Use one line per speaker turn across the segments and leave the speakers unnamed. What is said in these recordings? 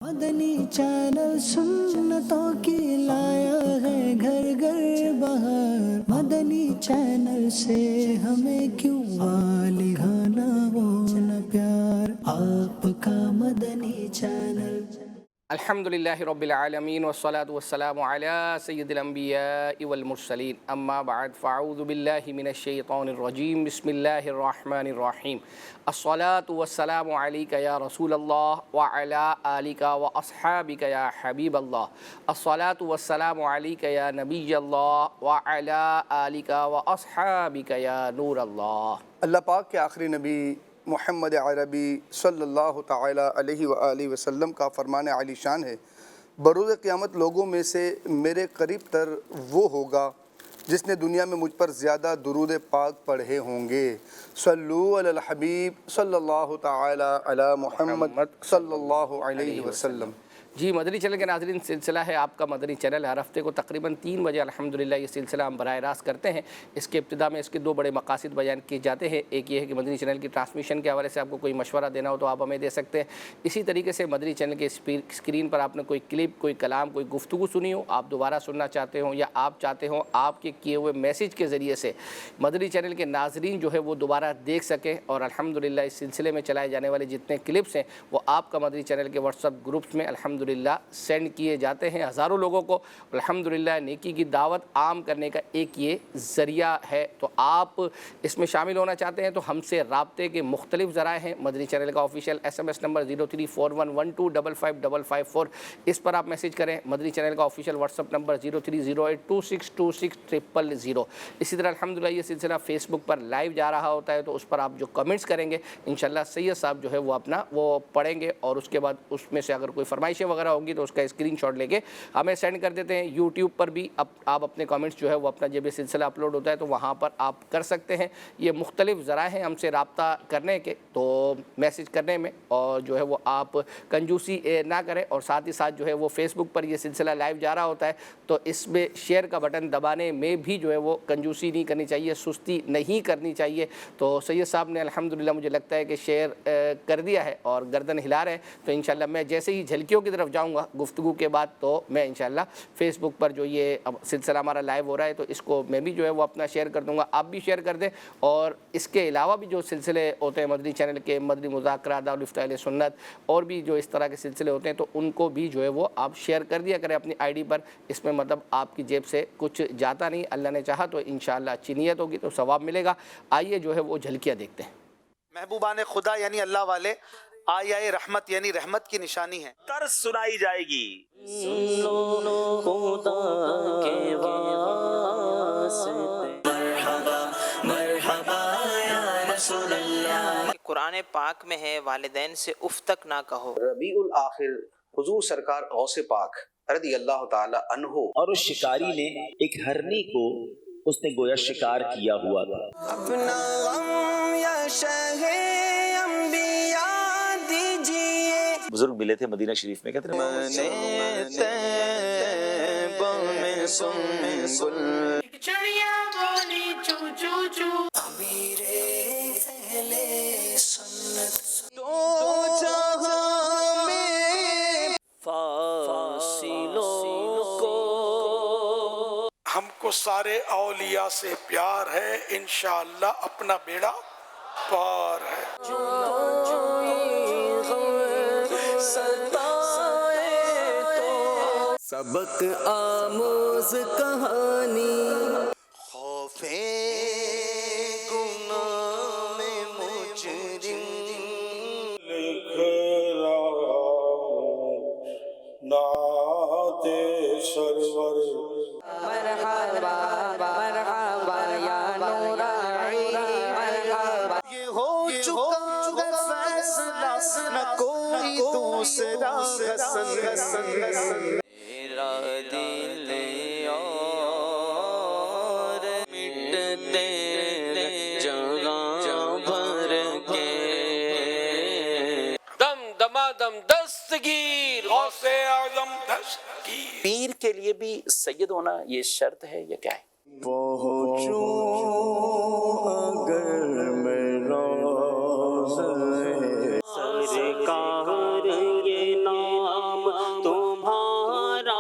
مدنی channel سنتوں کی لایا ہے گھر گھر بہار، مدنی چینل سے ہمیں کیوں گانا وہ نہ پیار، آپ کا مدنی چینل۔
الحمد للہ رب العالمین والصلاة والسلام علی سید الانبیاء والمرسلین، اما بعد فاعوذ باللہ من الشیطان الرجیم، بسم اللہ الرحمن الرحیم۔ الصلاة والسلام علیک یا رسول اللہ وعلی آلک واصحابک یا حبیب اللہ۔ الصلاة والسلام علیک یا نبی اللہ وعلی آلک واصحابک یا نور اللہ۔
اللہ پاک کے آخری نبی محمد عربی صلی اللہ تعالی علیہ وآلہ وسلم کا فرمان عالی شان ہے، بروز قیامت لوگوں میں سے میرے قریب تر وہ ہوگا جس نے دنیا میں مجھ پر زیادہ درود پاک پڑھے ہوں گے۔ صلو علی الحبیب صلی اللہ تعالی علی محمد صلی اللہ علیہ وسلم۔
جی، مدنی چینل کے ناظرین، سلسلہ ہے آپ کا مدنی چینل۔ ہر ہفتے کو تقریباً 3 بجے الحمدللہ یہ سلسلہ ہم براہ راست کرتے ہیں۔ اس کے ابتدا میں اس کے 2 بڑے مقاصد بیان کیے جاتے ہیں۔ ایک یہ ہے کہ مدنی چینل کی ٹرانسمیشن کے حوالے سے آپ کو کوئی مشورہ دینا ہو تو آپ ہمیں دے سکتے ہیں۔ اسی طریقے سے مدنی چینل کے اسکرین پر آپ نے کوئی کلپ، کوئی کلام، کوئی گفتگو سنی ہو، آپ دوبارہ سننا چاہتے ہوں، یا آپ چاہتے ہوں آپ کے کیے ہوئے میسیج کے ذریعے سے مدنی چینل کے ناظرین جو ہے وہ دوبارہ دیکھ سکیں، اور الحمدللہ اس سلسلے میں چلائے جانے والے جتنے کلپس ہیں وہ آپ کا مدنی چینل کے واٹس ایپ گروپس میں الحمدللہ سینڈ کیے جاتے ہیں ہزاروں لوگوں کو۔ الحمدللہ نیکی کی دعوت عام کرنے کا ایک یہ ذریعہ ہے، تو آپ اس میں شامل ہونا چاہتے ہیں تو ہم سے رابطے کے مختلف ذرائع ہیں۔ مدنی چینل کا آفیشیل SMS نمبر 0341125554، اس پر آپ میسیج کریں۔ مدنی چینل کا آفیشیل واٹس ایپ نمبر 0308262600۔ اسی طرح الحمدللہ یہ سلسلہ فیس بک پر لائیو جا رہا ہوتا ہے، تو اس پر آپ جو کمنٹس کریں گے انشاءاللہ سید صاحب جو ہے وہ اپنا وہ پڑھیں گے، اور اس کے بعد اس میں سے اگر کوئی فرمائشیں وغیرہ ہوں گی تو اس کا اسکرین شاٹ لے کے ہمیں سینڈ کر دیتے ہیں۔ یوٹیوب پر بھی آپ اپنے کامنٹس جو ہے وہ اپنا جب یہ سلسلہ اپلوڈ ہوتا ہے تو وہاں پر آپ کر سکتے ہیں۔ یہ مختلف ذرائع ہیں ہم سے رابطہ کرنے کے، تو میسیج کرنے میں، اور جو ہے وہ آپ کنجوسی نہ کریں، اور ساتھ ہی ساتھ جو ہے وہ فیس بک پر یہ سلسلہ لائیو جا رہا ہوتا ہے تو اس میں شیئر کا بٹن دبانے میں بھی جو ہے وہ کنجوسی نہیں کرنی چاہیے، سستی نہیں کرنی چاہیے۔ تو سید صاحب نے الحمدللہ مجھے لگتا ہے کہ شیئر کر دیا ہے اور گردن ہلا رہے ہیں، تو انشاءاللہ میں جیسے ہی جھلکیوں کی طرف جاؤں گا گفتگو کے بعد تو میں انشاءاللہ فیس بک پر جو یہ سلسلہ ہمارا لائیو ہو رہا ہے تو اس کو میں بھی جو ہے وہ اپنا شیئر کر دوں گا، آپ بھی شیئر کر دیں۔ اور اس کے علاوہ بھی جو سلسلے ہوتے ہیں مدنی چینل کے، مدنی مذاکرہ، دارالفتہ اہل سنت، اور بھی جو اس طرح کے سلسلے ہوتے ہیں تو ان کو بھی جو ہے وہ آپ شیئر کر دیا کریں اپنی ID پر۔ اس میں مطلب آپ کی جیب سے کچھ جاتا نہیں، اللہ نے چاہا تو انشاءاللہ اچھی نیت ہوگی تو ثواب ملے گا۔ آئیے جو ہے وہ جھلکیاں دیکھتے ہیں۔
محبوبان خدا یعنی اللہ والے آیائے رحمت یعنی رحمت کی نشانی ہے، طرز سنائی جائے گی۔
سن لو خدا کے واسطے، مرحبا مرحبا یا رسول اللہ۔
قرآن پاک میں ہے والدین سے اف تک نہ کہو۔
ربیع الآخر حضور سرکار غوث پاک رضی اللہ تعالی عنہ
اور اس شکاری نے ایک ہرنی کو اس نے گویا شکار کیا ہوا تھا۔
اپنا غم یا شہ انبیاء دیجئے،
بزرگ ملے تھے مدینہ شریف میں، کہتے
چڑیا بولی چو چو چو، امیر اہل سنت دو جہاں میں فاصلوں کو۔
ہم کو سارے اولیاء سے پیار ہے، انشاءاللہ اپنا بیڑا پار ہے۔
سبق آموز کہانی،
خوف گناہ میں مجرم
لکھ رہا ہوں نعت سرور،
یہ ہو چکا فیصلہ نہ کوئی دوسرا حسن۔
میرا دل اور مٹتے جگہ بھر کے،
دم دمادم دستگیر
غوث اعظم دستگیر۔
پیر کے لیے بھی سید ہونا یہ شرط ہے یا کیا ہے؟
پہنچوں اگر میں روزے
سرکار یہ نام تمہارا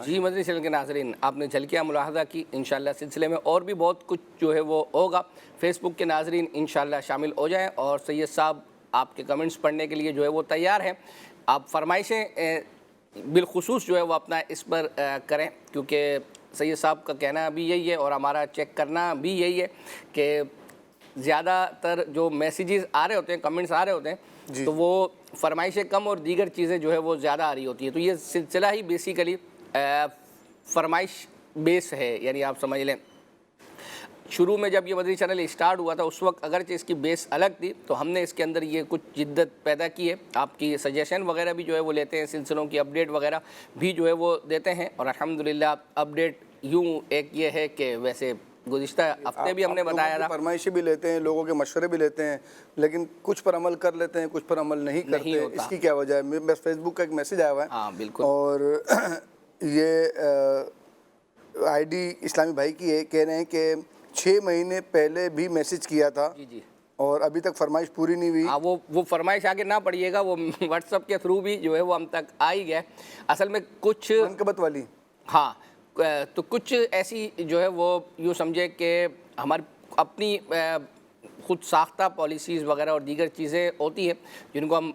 جی مدنی چینل کے ناظرین، آپ نے جھلکیاں ملاحظہ کی، انشاءاللہ سلسلے میں اور بھی بہت کچھ جو ہے وہ ہوگا۔ فیس بک کے ناظرین انشاءاللہ شامل ہو جائیں، اور سید صاحب آپ کے کمنٹس پڑھنے کے لیے جو ہے وہ تیار ہیں۔ آپ فرمائشیں بالخصوص جو ہے وہ اپنا اس پر کریں، کیونکہ سید صاحب کا کہنا بھی یہی ہے اور ہمارا چیک کرنا بھی یہی ہے کہ زیادہ تر جو میسیجز آ رہے ہوتے ہیں، کمنٹس آ رہے ہوتے ہیں، تو وہ فرمائشیں کم اور دیگر چیزیں جو ہے وہ زیادہ آ رہی ہوتی ہیں۔ تو یہ سلسلہ ہی بیسیکلی فرمائش بیس ہے، یعنی آپ سمجھ لیں شروع میں جب یہ مدنی چینل اسٹارٹ ہوا تھا اس وقت اگرچہ اس کی بیس الگ تھی، تو ہم نے اس کے اندر یہ کچھ جدت پیدا کی ہے۔ آپ کی سجیشن وغیرہ بھی جو ہے وہ لیتے ہیں، سلسلوں کی اپڈیٹ وغیرہ بھی جو ہے وہ دیتے ہیں، اور الحمدللہ اپڈیٹ یوں ایک یہ ہے کہ ویسے گزشتہ ہفتے بھی ہم نے بتایا تھا،
فرمائشیں بھی لیتے ہیں، لوگوں کے مشورے بھی لیتے ہیں، لیکن کچھ پر عمل کر لیتے ہیں، کچھ پر عمل نہیں کرتے۔ اس کی کیا وجہ ہے؟ بس فیس بک کا ایک میسیج آیا ہوا ہے،
ہاں بالکل،
اور یہ آئی ڈی اسلامی بھائی کی ہے، کہہ رہے ہیں کہ 6 مہینے پہلے بھی میسیج کیا تھا اور ابھی تک فرمائش پوری نہیں ہوئی۔
ہاں وہ فرمائش آگے نہ پڑھیے گا، وہ واٹس ایپ کے تھرو بھی جو ہے وہ ہم تک آ ہی گیا۔ اصل میں کچھ
منقبت والی،
ہاں تو کچھ ایسی جو ہے وہ یوں سمجھے کہ ہماری اپنی خود ساختہ پالیسیز وغیرہ اور دیگر چیزیں ہوتی ہیں جن کو ہم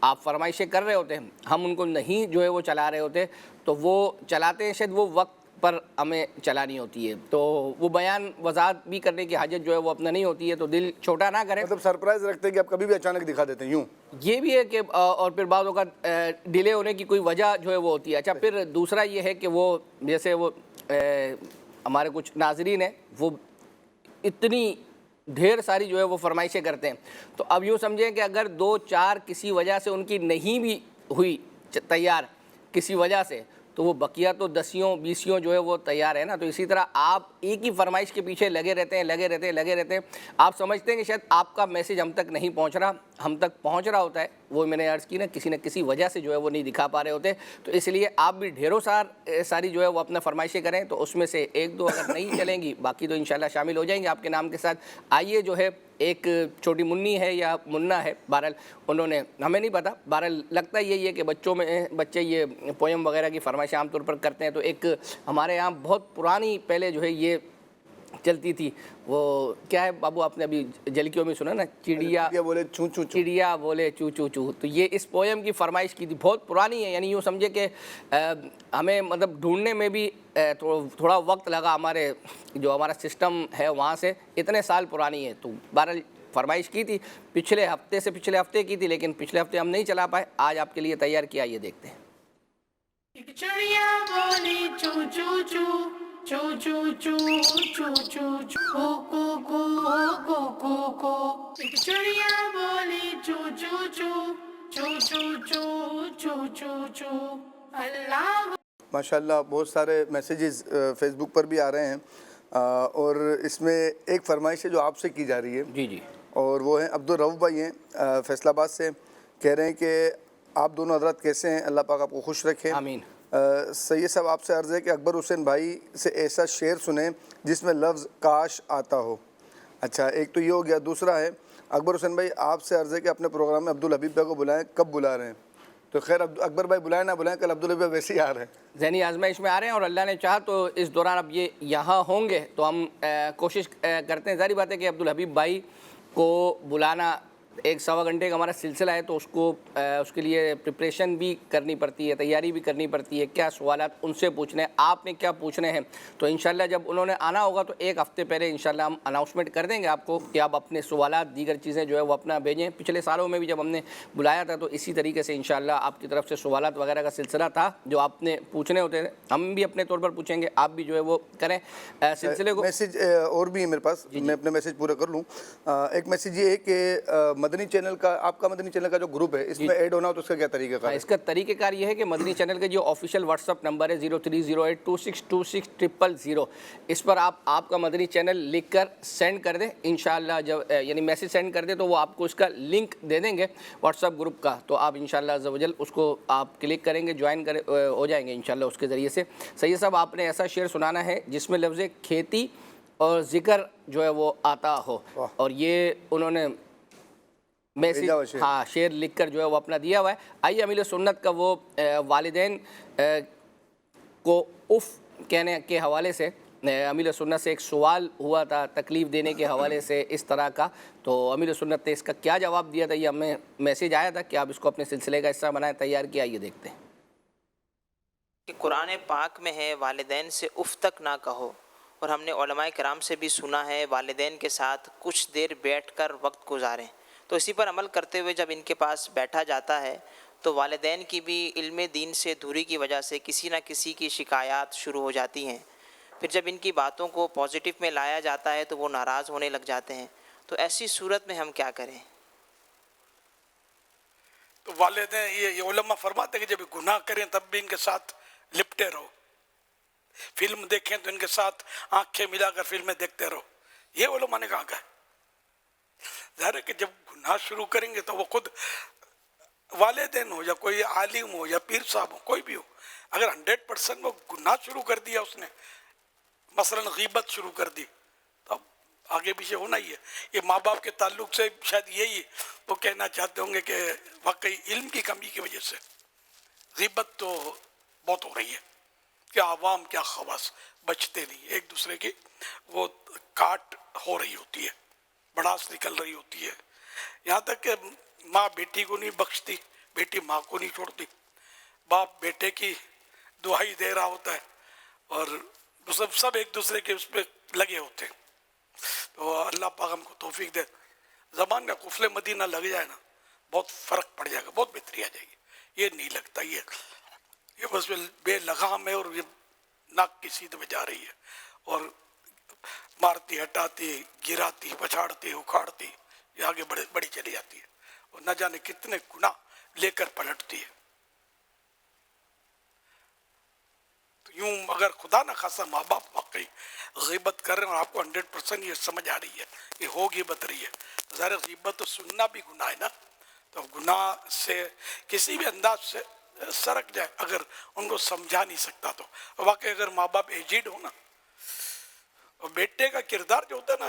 آپ فرمائشیں کر رہے ہوتے ہیں، ہم ان کو نہیں جو ہے وہ چلا رہے ہوتے، تو وہ چلاتے ہیں، شاید وہ وقت پر ہمیں چلانی ہوتی ہے، تو وہ بیان وضاحت بھی کرنے کی حاجت جو ہے وہ اپنا نہیں ہوتی ہے، تو دل چھوٹا نہ کریں۔
مطلب سرپرائز رکھتے ہیں کہ آپ کبھی بھی اچانک دکھا دیتے ہیں یوں۔
یہ بھی ہے کہ اور پھر بعض اوقات ڈیلے ہونے کی کوئی وجہ جو ہے وہ ہوتی ہے۔ اچھا پھر دوسرا یہ ہے کہ وہ جیسے وہ ہمارے کچھ ناظرین ہیں، وہ اتنی ڈھیر ساری جو ہے وہ فرمائشیں کرتے ہیں، تو اب یوں سمجھیں کہ اگر 2-4 کسی وجہ سے ان کی نہیں بھی ہوئی تیار کسی وجہ سے، تو وہ بقیہ تو 10-20 جو ہے وہ تیار ہے نا۔ تو اسی طرح آپ ایک ہی فرمائش کے پیچھے لگے رہتے ہیں، آپ سمجھتے ہیں کہ شاید آپ کا میسیج ہم تک نہیں پہنچ رہا، ہم تک پہنچ رہا ہوتا ہے، وہ میں نے عرض کی نا کسی وجہ سے جو ہے وہ نہیں دکھا پا رہے ہوتے، تو اس لیے آپ بھی ڈھیروں ساری جو ہے وہ اپنا فرمائشیں کریں، تو اس میں سے 1-2 اگر نہیں چلیں گی، باقی تو انشاءاللہ شامل ہو جائیں گے آپ کے نام کے ساتھ۔ آئیے جو ہے ایک چھوٹی منی ہے یا منا ہے، بہرحال انہوں نے، ہمیں نہیں پتا، بہرحال لگتا یہی ہے کہ بچے یہ پویم وغیرہ کی فرمائشیں عام طور پر کرتے ہیں، تو ایک ہمارے یہاں بہت پرانی پہلے جو ہے یہ چلتی تھی، وہ کیا ہے بابو آپ نے ابھی جھلکیوں میں سنا نا، چڑیا
بولے چوں چوں چوں،
چڑیا بولے چو چو چو، تو یہ اس پویم کی فرمائش کی تھی، بہت پرانی ہے، یعنی یوں سمجھے کہ ہمیں مطلب ڈھونڈنے میں بھی تھوڑا وقت لگا، ہمارا سسٹم ہے وہاں سے اتنے سال پرانی ہے، تو بہرحال فرمائش کی تھی پچھلے ہفتے کی تھی، لیکن پچھلے ہفتے ہم نہیں چلا پائے، آج آپ کے لیے تیار کیا، یہ دیکھتے ہیں۔
ایک چڑیا بولی چو چو چو چو چو چو چو چو چو کو کو کو کو، ایک چڑیا بولی چو چو چو چو چو چو چو چو چو، اللہ۔
ماشاءاللہ بہت سارے میسیجز فیس بک پر بھی آ رہے ہیں، اور اس میں ایک فرمائش ہے جو آپ سے کی جا رہی ہے،
جی
اور وہ ہیں عبدالرؤف بھائی ہیں فیصل آباد سے، کہہ رہے ہیں کہ آپ دونوں حضرات کیسے ہیں؟ اللہ پاک آپ کو خوش رکھے،
آمین۔
سید صاحب آپ سے عرض ہے کہ اکبر حسین بھائی سے ایسا شعر سنیں جس میں لفظ کاش آتا ہو۔ اچھا ایک تو یہ ہو گیا، دوسرا ہے اکبر حسین بھائی آپ سے عرض ہے کہ اپنے پروگرام میں عبدالحبیب بھائی کو بلائیں، کب بلا رہے ہیں؟ تو خیر اکبر بھائی بلائیں نہ بلائیں، کل عبدالحبیب بھائی ویسے ہی آ رہے ہیں،
ذہنی آزمائش میں آ رہے ہیں، اور اللہ نے چاہا تو اس دوران اب یہ یہاں ہوں گے، تو ہم کوشش کرتے ہیں، ظاہری بات ہے کہ عبدالحبیب بھائی کو بلانا 1-1.25 گھنٹے کا ہمارا سلسلہ ہے، تو اس کے لیے پریپریشن بھی کرنی پڑتی ہے، تیاری بھی کرنی پڑتی ہے، کیا سوالات ان سے پوچھنے ہیں، آپ نے کیا پوچھنے ہیں، تو انشاءاللہ جب انہوں نے آنا ہوگا تو 1 ہفتے پہلے انشاءاللہ ہم اناؤنسمنٹ کر دیں گے آپ کو کہ آپ اپنے سوالات دیگر چیزیں جو ہے وہ اپنا بھیجیں۔ پچھلے سالوں میں بھی جب ہم نے بلایا تھا تو اسی طریقے سے انشاءاللہ آپ کی طرف سے سوالات وغیرہ کا سلسلہ تھا جو آپ نے پوچھنے ہوتے تھے، ہم بھی اپنے طور پر پوچھیں گے، آپ بھی جو ہے وہ کریں سلسلے کو۔
میسیج اور بھی ہے میرے پاس، میں اپنے میسیج پورے کر لوں۔ ایک میسیج یہ ہے کہ مدنی چینل کا آپ کا مدنی چینل کا جو گروپ ہے اس میں ایڈ ہونا ہو تو اس کا کیا طریقہ کار ہے؟
اس کا طریقہ کار یہ ہے کہ مدنی چینل کے جو آفیشیل واٹس اپ نمبر ہے 0308262600، اس پر آپ کا مدنی چینل لکھ کر سینڈ کر دیں انشاءاللہ. جب یعنی میسیج سینڈ کر دیں تو وہ آپ کو اس کا لنک دے دیں گے واٹس اپ گروپ کا، تو آپ انشاءاللہ عز و جل اس کو آپ کلک کریں گے، جوائن ہو جائیں گے انشاءاللہ اس کے ذریعے سے. سید صاحب آپ نے ایسا شعر سنانا ہے جس میں لفظ کھیتی اور ذکر جو ہے وہ آتا ہو، اور یہ انہوں نے میسیج شعر لکھ کر جو ہے وہ اپنا دیا ہوا ہے. آئیے امیل سنت کا وہ والدین کو اف کہنے کے حوالے سے، امیل سنت سے ایک سوال ہوا تھا تکلیف دینے کے حوالے سے اس طرح کا، تو امیل سنت نے اس کا کیا جواب دیا تھا. یہ ہمیں میسیج آیا تھا کہ آپ اس کو اپنے سلسلے کا حصہ بنائیں، تیار کیا، یہ دیکھتے ہیں.
کہ قرآن پاک میں ہے والدین سے اف تک نہ کہو، اور ہم نے علماء کرام سے بھی سنا ہے والدین کے ساتھ کچھ دیر بیٹھ کر وقت گزاریں. تو اسی پر عمل کرتے ہوئے جب ان کے پاس بیٹھا جاتا ہے تو والدین کی بھی علم دین سے دوری کی وجہ سے کسی نہ کسی کی شکایات شروع ہو جاتی ہیں. پھر جب ان کی باتوں کو پازیٹیو میں لایا جاتا ہے تو وہ ناراض ہونے لگ جاتے ہیں. تو ایسی صورت میں ہم کیا کریں؟
تو والدین یہ علماء فرماتے ہیں کہ جب گناہ کریں تب بھی ان کے ساتھ لپٹے رہو، فلم دیکھیں تو ان کے ساتھ آنکھیں ملا کر فلمیں دیکھتے رہو. یہ علماء نے کہا ہے. ظاہر ہے کہ جب گناہ شروع کریں گے تو وہ خود والدین ہو یا کوئی عالم ہو یا پیر صاحب ہو، کوئی بھی ہو، اگر 100% وہ گناہ شروع کر دیا اس نے، مثلا غیبت شروع کر دی، تو اب آگے پیچھے ہونا ہی ہے. یہ ماں باپ کے تعلق سے شاید یہی وہ کہنا چاہتے ہوں گے کہ واقعی علم کی کمی کی وجہ سے غیبت تو بہت ہو رہی ہے، کہ عوام کیا خواص بچتے نہیں، ایک دوسرے کی وہ کاٹ ہو رہی ہوتی ہے، بڑاس نکل رہی ہوتی ہے. یہاں تک کہ ماں بیٹی کو نہیں بخشتی، بیٹی ماں کو نہیں چھوڑتی، باپ بیٹے کی دعائی دے رہا ہوتا ہے، اور سب ایک دوسرے کے اس پہ لگے ہوتے ہیں. تو اللہ پاک ہم کو توفیق دے. زبان میں قفل مدینہ لگ جائے نا بہت فرق پڑ جائے گا، بہت بہتری آ جائے گی. یہ نہیں لگتا، یہ بس بے لگام ہے، اور یہ ناک کی سیدھ میں جا رہی ہے، اور مارتی، ہٹاتی، گراتی، پچھاڑتی، اکھاڑتی، یہ آگے بڑی چلی جاتی ہے، اور نہ جانے کتنے گناہ لے کر پلٹتی ہے. تو یوں اگر خدا نہ خاصا ماں باپ واقعی غیبت کر رہے ہیں اور آپ کو 100% یہ سمجھ آ رہی ہے یہ ہو غیبت رہی ہے، ظاہر غیبت تو سننا بھی گناہ ہے نا. تو گناہ سے کسی بھی انداز سے سرک جائے اگر ان کو سمجھا نہیں سکتا تو. واقعی اگر ماں باپ ایجڈ ہو نا، اور بیٹے کا کردار جو ہوتا ہے نا،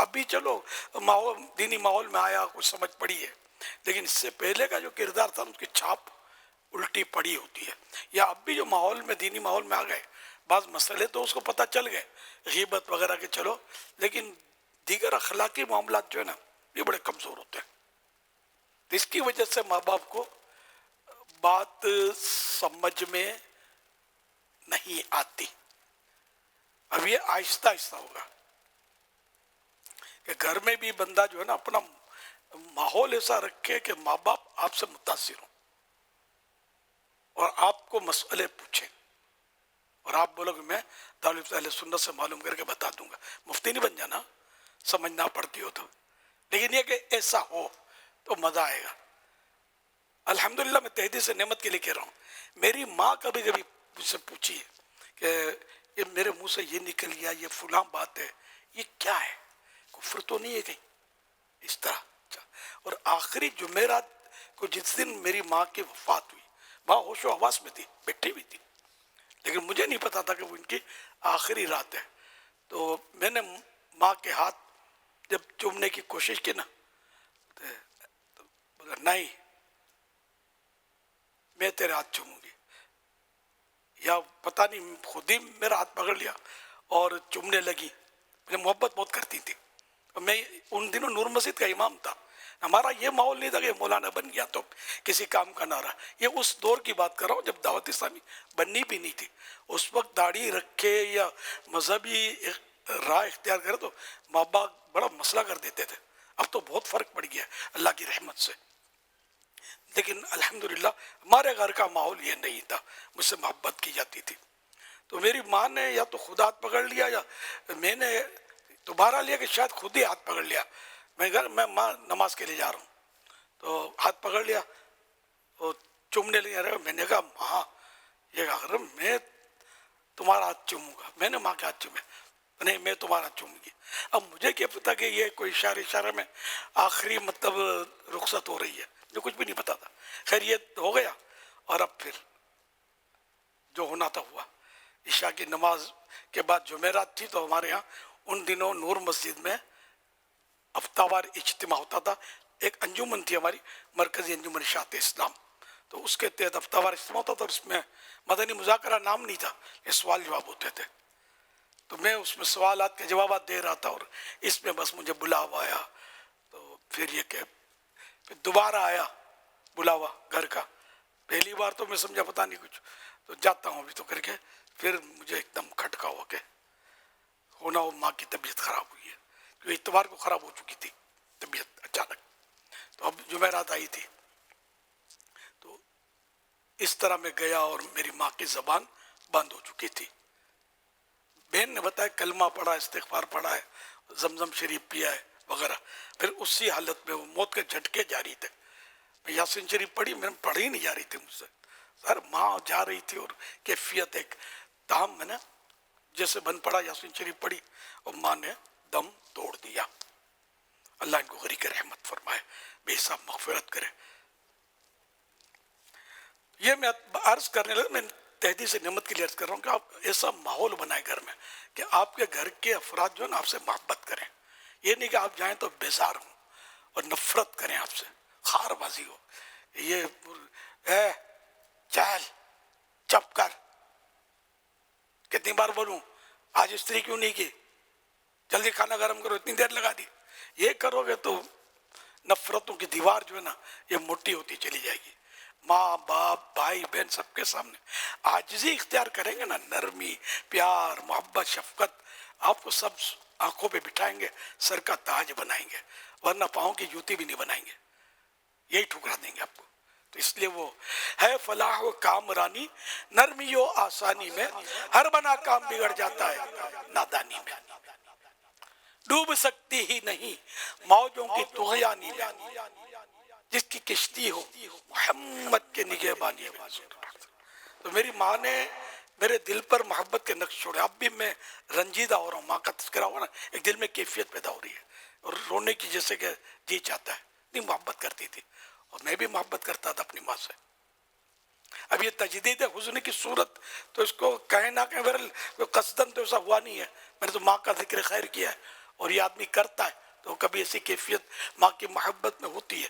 ابھی چلو ماحول دینی ماحول میں آیا، کچھ سمجھ پڑی ہے، لیکن اس سے پہلے کا جو کردار تھا اس کی چھاپ الٹی پڑی ہوتی ہے. یا اب بھی جو ماحول میں دینی ماحول میں آ گئے بعض مسئلے تو اس کو پتہ چل گئے، غیبت وغیرہ کے چلو، لیکن دیگر اخلاقی معاملات جو ہے نا یہ بڑے کمزور ہوتے ہیں. تو اس کی وجہ سے ماں باپ کو بات سمجھ میں نہیں آتی. اب یہ آہستہ آہستہ ہوگا کہ گھر میں بھی بندہ جو ہے نا اپنا ماحول ایسا رکھے کہ ماں باپ آپ سے متاثر ہوں اور آپ کو مسئلے پوچھیں، اور آپ بولو کہ میں دارالعلوم اہل سنت سے معلوم کر کے بتا دوں گا. مفتی نہیں بن جانا، سمجھنا پڑتی ہو تو، لیکن یہ کہ ایسا ہو تو مزہ آئے گا. الحمدللہ میں تہدید سے نعمت کے لیے کہہ رہا ہوں. میری ماں کبھی کبھی مجھ سے پوچھی ہے کہ یہ میرے منہ سے یہ نکل گیا، یہ فلاں بات ہے، یہ کیا ہے، کفر تو نہیں ہے کہیں، اس طرح. اور آخری جمعرات کو جس دن میری ماں کی وفات ہوئی، ماں ہوش و حواس میں تھی، بیٹھی ہوئی تھی، لیکن مجھے نہیں پتا تھا کہ وہ ان کی آخری رات ہے. تو میں نے ماں کے ہاتھ جب چومنے کی کوشش کی نا، تو بولا نہیں میں تیرے ہاتھ چوموں گی، یا پتہ نہیں خود ہی میرا ہاتھ پکڑ لیا اور چومنے لگی. مجھے محبت بہت کرتی تھی. میں ان دنوں نور مسجد کا امام تھا. ہمارا یہ ماحول نہیں تھا کہ مولانا بن گیا تو کسی کام کا نہ رہا. یہ اس دور کی بات کر رہا ہوں جب دعوت اسلامی بننی بھی نہیں تھی. اس وقت داڑھی رکھے یا مذہبی راہ اختیار کرے تو ماں باپ بڑا مسئلہ کر دیتے تھے. اب تو بہت فرق پڑ گیا اللہ کی رحمت سے. لیکن الحمدللہ ہمارے گھر کا ماحول یہ نہیں تھا، مجھ سے محبت کی جاتی تھی. تو میری ماں نے یا تو خود ہاتھ پکڑ لیا یا میں نے دوبارہ لیا کہ شاید خود ہی ہاتھ پکڑ لیا. میں ماں نماز کے لیے جا رہا ہوں. تو ہاتھ پکڑ لیا، وہ چومنے لگے. میں نے کہا ماں، یہ کہا میں تمہارا ہاتھ چوموں گا. میں نے ماں کے ہاتھ چومے. نہیں، میں تمہارا چوموں گی. اب مجھے کیا پتا کہ یہ کوئی اشارے میں آخری مطلب رخصت ہو رہی ہے، جو کچھ بھی نہیں پتا تھا. خیر یہ ہو گیا، اور اب پھر جو ہونا تھا ہوا. عشاء کی نماز کے بعد جمعرات تھی، تو ہمارے ہاں ان دنوں نور مسجد میں ہفتہ وار اجتماع ہوتا تھا. ایک انجمن تھی ہماری، مرکزی انجمن اشاعت اسلام، تو اس کے تحت ہفتہ وار اجتماع ہوتا تھا. اور اس میں مدنی مذاکرہ نام نہیں تھا، یہ سوال جواب ہوتے تھے. تو میں اس میں سوالات کے جوابات دے رہا تھا، اور اس میں بس مجھے بلاوا آیا. تو پھر یہ کہ پھر دوبارہ آیا بلاوا گھر کا. پہلی بار تو میں سمجھا پتہ نہیں کچھ، تو جاتا ہوں ابھی تو کر کے. پھر مجھے ایک دم کھٹکا ہو کے ہونا، وہ ماں کی طبیعت خراب ہوئی ہے، جو اتوار کو خراب ہو چکی تھی طبیعت اچانک. تو اب جمعرات آئی تھی، تو اس طرح میں گیا، اور میری ماں کی زبان بند ہو چکی تھی. بہن نے بتایا کلمہ پڑھا، استغفار پڑھا ہے، زمزم شریف پیا ہے وغیرہ. پھر اسی حالت میں وہ موت کے جھٹکے جاری تھے. میں یاسین شریف پڑھی، میں پڑھی نہیں جا رہی تھی مجھ سے. سر ماں جا رہی تھی، اور کیفیت ایک تاہم میں نا جیسے بن پڑا یاسین شریف پڑھی، اور ماں نے دم توڑ دیا. اللہ ان کو غریق رحمت فرمائے، بے حساب مغفرت کرے. یہ میں عرض کرنے لگا، میں تہدید سے نعمت کے لیے عرض کر رہا ہوں کہ آپ ایسا ماحول بنائیں گھر میں کہ آپ کے گھر کے افراد جو ہے نا آپ سے محبت کریں. یہ نہیں کہ آپ جائیں تو بیزار ہوں اور نفرت کریں آپ سے، خار بازی ہو. یہ اے چل چپ کر، کتنی بار بولوں آج استری کیوں نہیں کی، جلدی کھانا گرم کرو، اتنی دیر لگا دی. یہ کرو گے تو نفرتوں کی دیوار جو ہے نا یہ موٹی ہوتی چلی جائے گی. ماں باپ بھائی بہن سب کے سامنے عاجزی اختیار کریں گے نا، نرمی پیار محبت شفقت، آپ کو سب آنکھوں پہ بٹھائیں گے، سر کا تاج بنائیں گے، ورنہ پاؤں کی جوتی بھی نہیں بنائیں گے، یہی ٹھکرا دیں گے آپ کو. تو اس لیے وہ ہے فلاح و کامرانی، نرمی و آسانی میں ہر بنا کام بگڑ جاتا ہے نادانی میں. ڈوب سکتی ہی نہیں موجوں کی طغیانی میں، جس کی کشتی ہو محمد کے نگہبانی میں. تو میری ماں نے میرے دل پر محبت کے نقش چھوڑے. اب بھی میں رنجیدہ ہو رہا ہوں، ماں کا تذکرہ ہوا نا ایک دل میں کیفیت پیدا ہو رہی ہے، اور رونے کی جیسے کہ جی چاہتا ہے. نہیں محبت کرتی تھی، اور میں بھی محبت کرتا تھا اپنی ماں سے. اب یہ تجدید حزن کی صورت تو اس کو کہیں نہ کہیں بہرحال قصدن تو ایسا ہوا نہیں ہے. میں نے تو ماں کا ذکر خیر کیا ہے، اور یہ آدمی کرتا ہے تو کبھی ایسی کیفیت ماں کی محبت میں ہوتی ہے.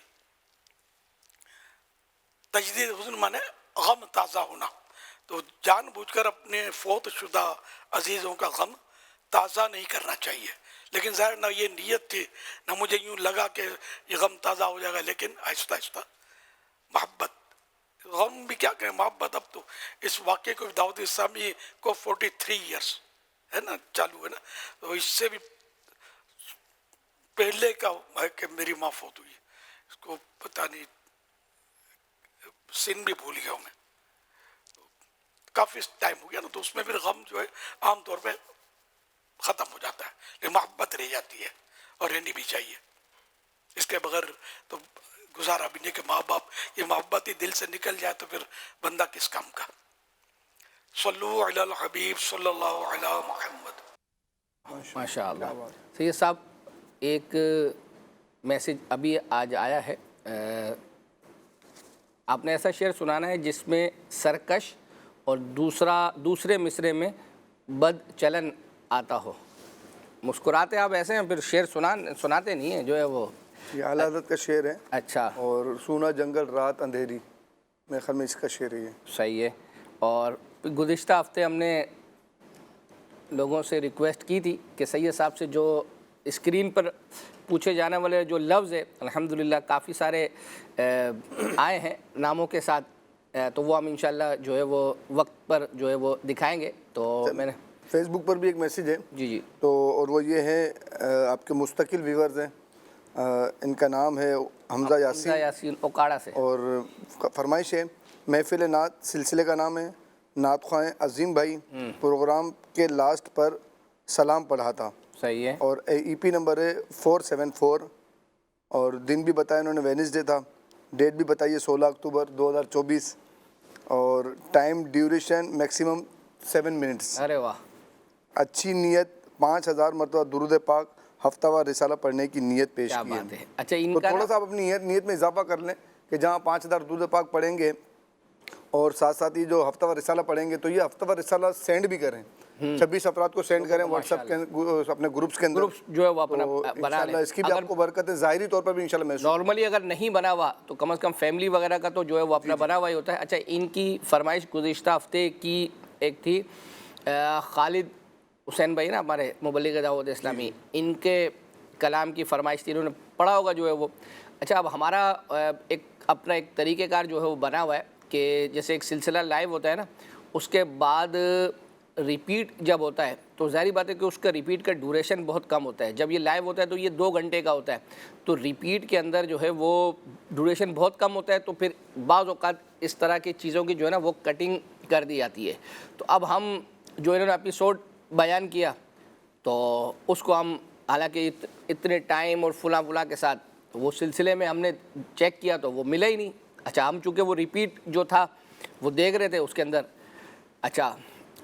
تجدید حزن مانے غم تازہ ہونا. تو جان بوجھ کر اپنے فوت شدہ عزیزوں کا غم تازہ نہیں کرنا چاہیے. لیکن ظاہر نہ یہ نیت تھی، نہ مجھے یوں لگا کہ یہ غم تازہ ہو جائے گا، لیکن آہستہ آہستہ محبت، غم بھی کیا کہیں محبت. اب تو اس واقعے کو دعوت اسلامی کو 43 ایئرس ہے نا چالو ہے نا، تو اس سے بھی پہلے کا ہے کہ میری ماں فوت ہوئی. اس کو پتہ نہیں سن بھی بھول گیا ہوں میں، کافی ٹائم ہو گیا نا. تو اس میں پھر غم جو ہے عام طور پہ ختم ہو جاتا ہے، لیکن محبت رہ جاتی ہے، اور رہنی بھی چاہیے. اس کے بغیر تو گزارا بھی نہیں کہ ماں باپ یہ محبت ہی دل سے نکل جائے تو پھر بندہ کس کام کا. صلو علی الحبیب صلی اللہ علی محمد.
ماشاء اللہ. سید صاحب ایک میسیج ابھی آج آیا ہے، آپ نے ایسا شعر سنانا ہے جس میں سرکش اور دوسرے مصرے میں بد چلن آتا ہو. مسکراتے آپ ایسے ہیں، پھر شعر سناتے نہیں ہیں جو ہے وہ.
یہ اعلیٰ حضرت کا شعر ہے.
اچھا.
اور سونا جنگل رات اندھیری میں خیال میں اس کا شعر ہے یہ.
صحیح ہے. اور گزشتہ ہفتے ہم نے لوگوں سے ریکویسٹ کی تھی کہ سید صاحب سے جو اسکرین پر پوچھے جانے والے جو لفظ ہے الحمدللہ کافی سارے آئے ہیں ناموں کے ساتھ، تو وہ ہم انشاءاللہ جو ہے وہ وقت پر جو ہے وہ دکھائیں گے. تو میں نے
فیس بک پر بھی ایک میسیج ہے
جی
تو، اور وہ یہ ہے آپ کے مستقل ویورز ہیں، ان کا نام ہے حمزہ یاسین
اوکاڑا سے،
اور فرمائش ہے محفل نعت سلسلے کا نام ہے نعت خواہ عظیم بھائی، پروگرام کے لاسٹ پر سلام پڑھا تھا.
صحیح ہے.
اور ای پی نمبر ہے 474، اور دن بھی بتایا انہوں نے وینسڈے تھا. ڈیٹ بھی بتائیے 16 اکتوبر 2024 اور ٹائم ڈیوریشن میکسیمم 7 منٹس.
ارے واہ.
اچھی نیت 5000 مرتبہ درود پاک ہفتہ وار رسالہ پڑھنے کی نیت پیش
کیا
کی
بات
ہے.
ہے. اچھا ان
تو
کا
تھوڑا سا آپ اپنی نیت میں اضافہ کر لیں کہ جہاں 5000 درود پاک پڑھیں گے اور ساتھ ساتھ ہی جو ہفتہ وار رسالہ پڑھیں گے تو یہ ہفتہ وار رسالہ سینڈ بھی کریں. 26 افراد کو سینڈ کریں واٹس ایپ کے اپنے گروپس کے اندر.
گروپس جو ہے وہ اپنا
تو
بنا
انشاءاللہ
لیں.
اس کی بھی آپ کو برکت ہے, ظاہری طور پر بھی انشاءاللہ محسوس.
نارملی اگر نہیں بنا ہوا تو کم از کم فیملی وغیرہ کا تو جو ہے وہ اپنا بنا ہوا ہی ہوتا ہے. اچھا ان کی فرمائش گزشتہ ہفتے کی ایک تھی, خالد حسین بھائی نا ہمارے مبلغ دعوت اسلامی, ان کے کلام کی فرمائش تھی, انہوں نے پڑھا ہوگا جو ہے وہ. اچھا اب ہمارا ایک اپنا ایک طریقہ کار جو ہے وہ بنا ہوا ہے کہ جیسے ایک سلسلہ لائیو ہوتا ہے نا, اس کے بعد ریپیٹ جب ہوتا ہے تو ظاہری بات ہے کہ اس کا ریپیٹ کا ڈوریشن بہت کم ہوتا ہے. جب یہ لائیو ہوتا ہے تو یہ 2 گھنٹے کا ہوتا ہے, تو ریپیٹ کے اندر جو ہے وہ ڈوریشن بہت کم ہوتا ہے, تو پھر بعض اوقات اس طرح کی چیزوں کی جو ہے نا وہ کٹنگ کر دی جاتی ہے. تو اب ہم جو انہوں نے ایپیسوڈ بیان کیا تو اس کو ہم حالانکہ اتنے ٹائم اور فلاں کے ساتھ وہ سلسلے میں ہم نے چیک کیا تو وہ ملا ہی نہیں. اچھا ہم چونکہ وہ ریپیٹ جو تھا وہ دیکھ رہے تھے اس کے اندر. اچھا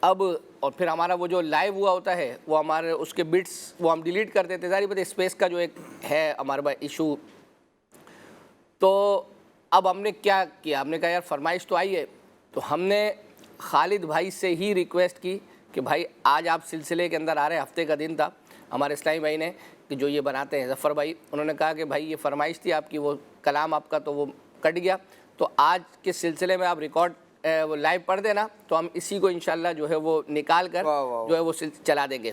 اب اور پھر ہمارا وہ جو لائیو ہوا ہوتا ہے وہ ہمارے اس کے بٹس وہ ہم ڈیلیٹ کر دیتے. ظاہر بات ہے اسپیس کا جو ایک ہے ہمارے پاس ایشو. تو اب ہم نے کیا کیا, ہم نے کہا یار فرمائش تو آئی ہے, تو ہم نے خالد بھائی سے ہی ریکویسٹ کی کہ بھائی آج آپ سلسلے کے اندر آ رہے ہیں, ہفتے کا دن تھا. ہمارے اسلامی بھائی نے کہ جو یہ بناتے ہیں ظفر بھائی, انہوں نے کہا کہ بھائی یہ فرمائش تھی آپ کی, وہ کلام آپ کا تو وہ کٹ گیا, تو آج کے سلسلے میں آپ ریکارڈ وہ لائیو پڑھ دینا تو ہم اسی کو انشاءاللہ جو ہے وہ نکال کر جو ہے وہ چلا دیں گے.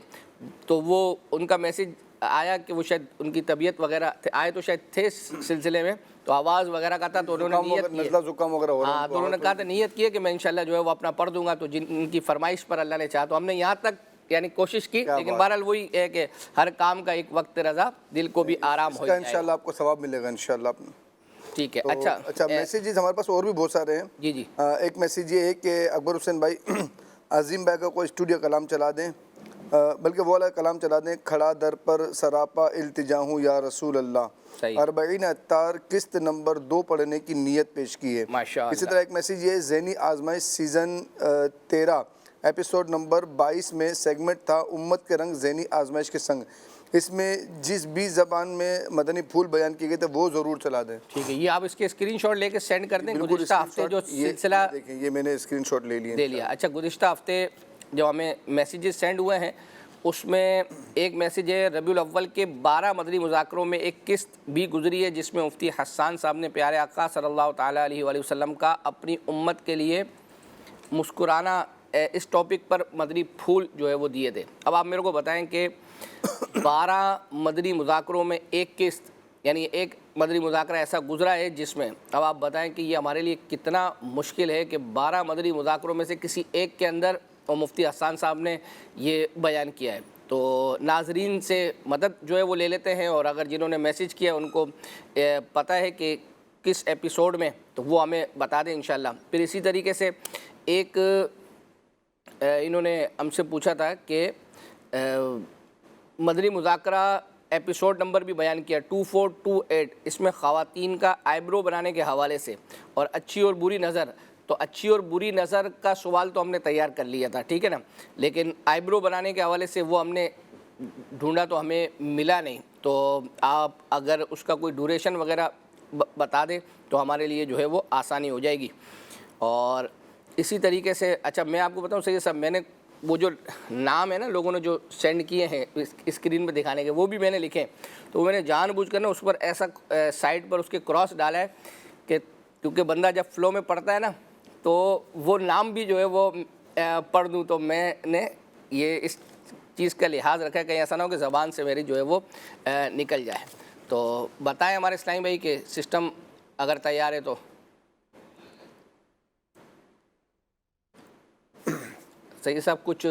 تو وہ ان کا میسیج آیا کہ وہ شاید ان کی طبیعت وغیرہ آئے تو شاید تھے سلسلے میں, تو آواز وغیرہ کا تھا تو انہوں نے نیت کی, ہاں تو انہوں نے کہا تھا نیت کی ہے کہ میں انشاءاللہ جو ہے وہ اپنا پڑھ دوں گا. تو جن کی فرمائش پر اللہ نے چاہا تو ہم نے یہاں تک یعنی کوشش کی, لیکن بہرحال وہی ہے کہ ہر کام کا ایک وقت رضا, دل کو بھی آرام ہو جائے.
انشاءاللہ آپ کو ثواب ملے گا انشاءاللہ.
ٹھیک ہے.
اچھا میسیجز ہمارے پاس اور بھی بہت سارے ہیں.
جی جی.
ایک میسیج یہ ہے کہ اکبر حسین بھائی عظیم بھائی کا کوئی اسٹوڈیو کلام چلا دیں, بلکہ وہ والا کلام چلا دیں, کھڑا در پر سراپا التجا ہوں یا رسول اللہ. 40 اطار قسط نمبر 2 پڑھنے کی نیت پیش کی ہے. اسی طرح ایک میسیج یہ ذہنی آزمائش سیزن 13 ایپیسوڈ نمبر 22 میں سیگمنٹ تھا امت کے رنگ ذہنی آزمائش کے سنگ, اس میں جس بھی زبان میں مدنی پھول بیان کیے گئے تھے وہ ضرور چلا دیں.
ٹھیک ہے, یہ آپ اس کے اسکرین شاٹ لے کے سینڈ کر دیں. گزشتہ ہفتے جو سلسلہ
دیکھیں یہ میں نے اسکرین شاٹ لے
لیا. اچھا گزشتہ ہفتے جو ہمیں میسیجز سینڈ ہوئے ہیں اس میں ایک میسیج ہے ربیع الاول کے 12 مدنی مذاکروں میں ایک قسط بھی گزری ہے جس میں مفتی حسان صاحب نے پیارے آقا صلی اللہ تعالیٰ علیہ وآلہ وسلم کا اپنی امت کے لیے مسکرانا اس ٹاپک پر مدنی پھول جو ہے وہ دیے تھے. اب آپ میرے کو بتائیں کہ 12 مدنی مذاکروں میں ایک قسط یعنی ایک مدنی مذاکرہ ایسا گزرا ہے جس میں اب آپ بتائیں کہ یہ ہمارے لیے کتنا مشکل ہے کہ 12 مدنی مذاکروں میں سے کسی ایک کے اندر اور مفتی حسان صاحب نے یہ بیان کیا ہے. تو ناظرین سے مدد جو ہے وہ لے لیتے ہیں, اور اگر جنہوں نے میسیج کیا ان کو پتہ ہے کہ کس ایپیسوڈ میں تو وہ ہمیں بتا دیں انشاءاللہ. پھر اسی طریقے سے ایک انہوں نے ہم سے پوچھا تھا کہ مدنی مذاکرہ ایپیسوڈ نمبر بھی بیان کیا 2428, اس میں خواتین کا آئیبرو بنانے کے حوالے سے اور اچھی اور بری نظر. تو اچھی اور بری نظر کا سوال تو ہم نے تیار کر لیا تھا, ٹھیک ہے نا, لیکن آئیبرو بنانے کے حوالے سے وہ ہم نے ڈھونڈا تو ہمیں ملا نہیں. تو آپ اگر اس کا کوئی ڈوریشن وغیرہ بتا دیں تو ہمارے لیے جو ہے وہ آسانی ہو جائے گی. اور اسی طریقے سے اچھا میں آپ کو بتاؤں سید صاحب, میں نے وہ جو نام ہے نا لوگوں نے جو سینڈ کیے ہیں اسکرین پہ دکھانے کے وہ بھی میں نے لکھے, تو میں نے جان بوجھ کر نا اس پر ایسا سائٹ پر اس کے کراس ڈالا ہے کہ کیونکہ بندہ جب فلو میں پڑھتا ہے نا تو وہ نام بھی جو ہے وہ پڑھ دوں, تو میں نے یہ اس چیز کا لحاظ رکھا ہے کہیں ایسا نہ ہو کہ زبان سے میری جو ہے وہ نکل جائے. تو بتائیں ہمارے اسلامی بھائی کہ سسٹم اگر تیار ہے تو. سید صاحب کچھ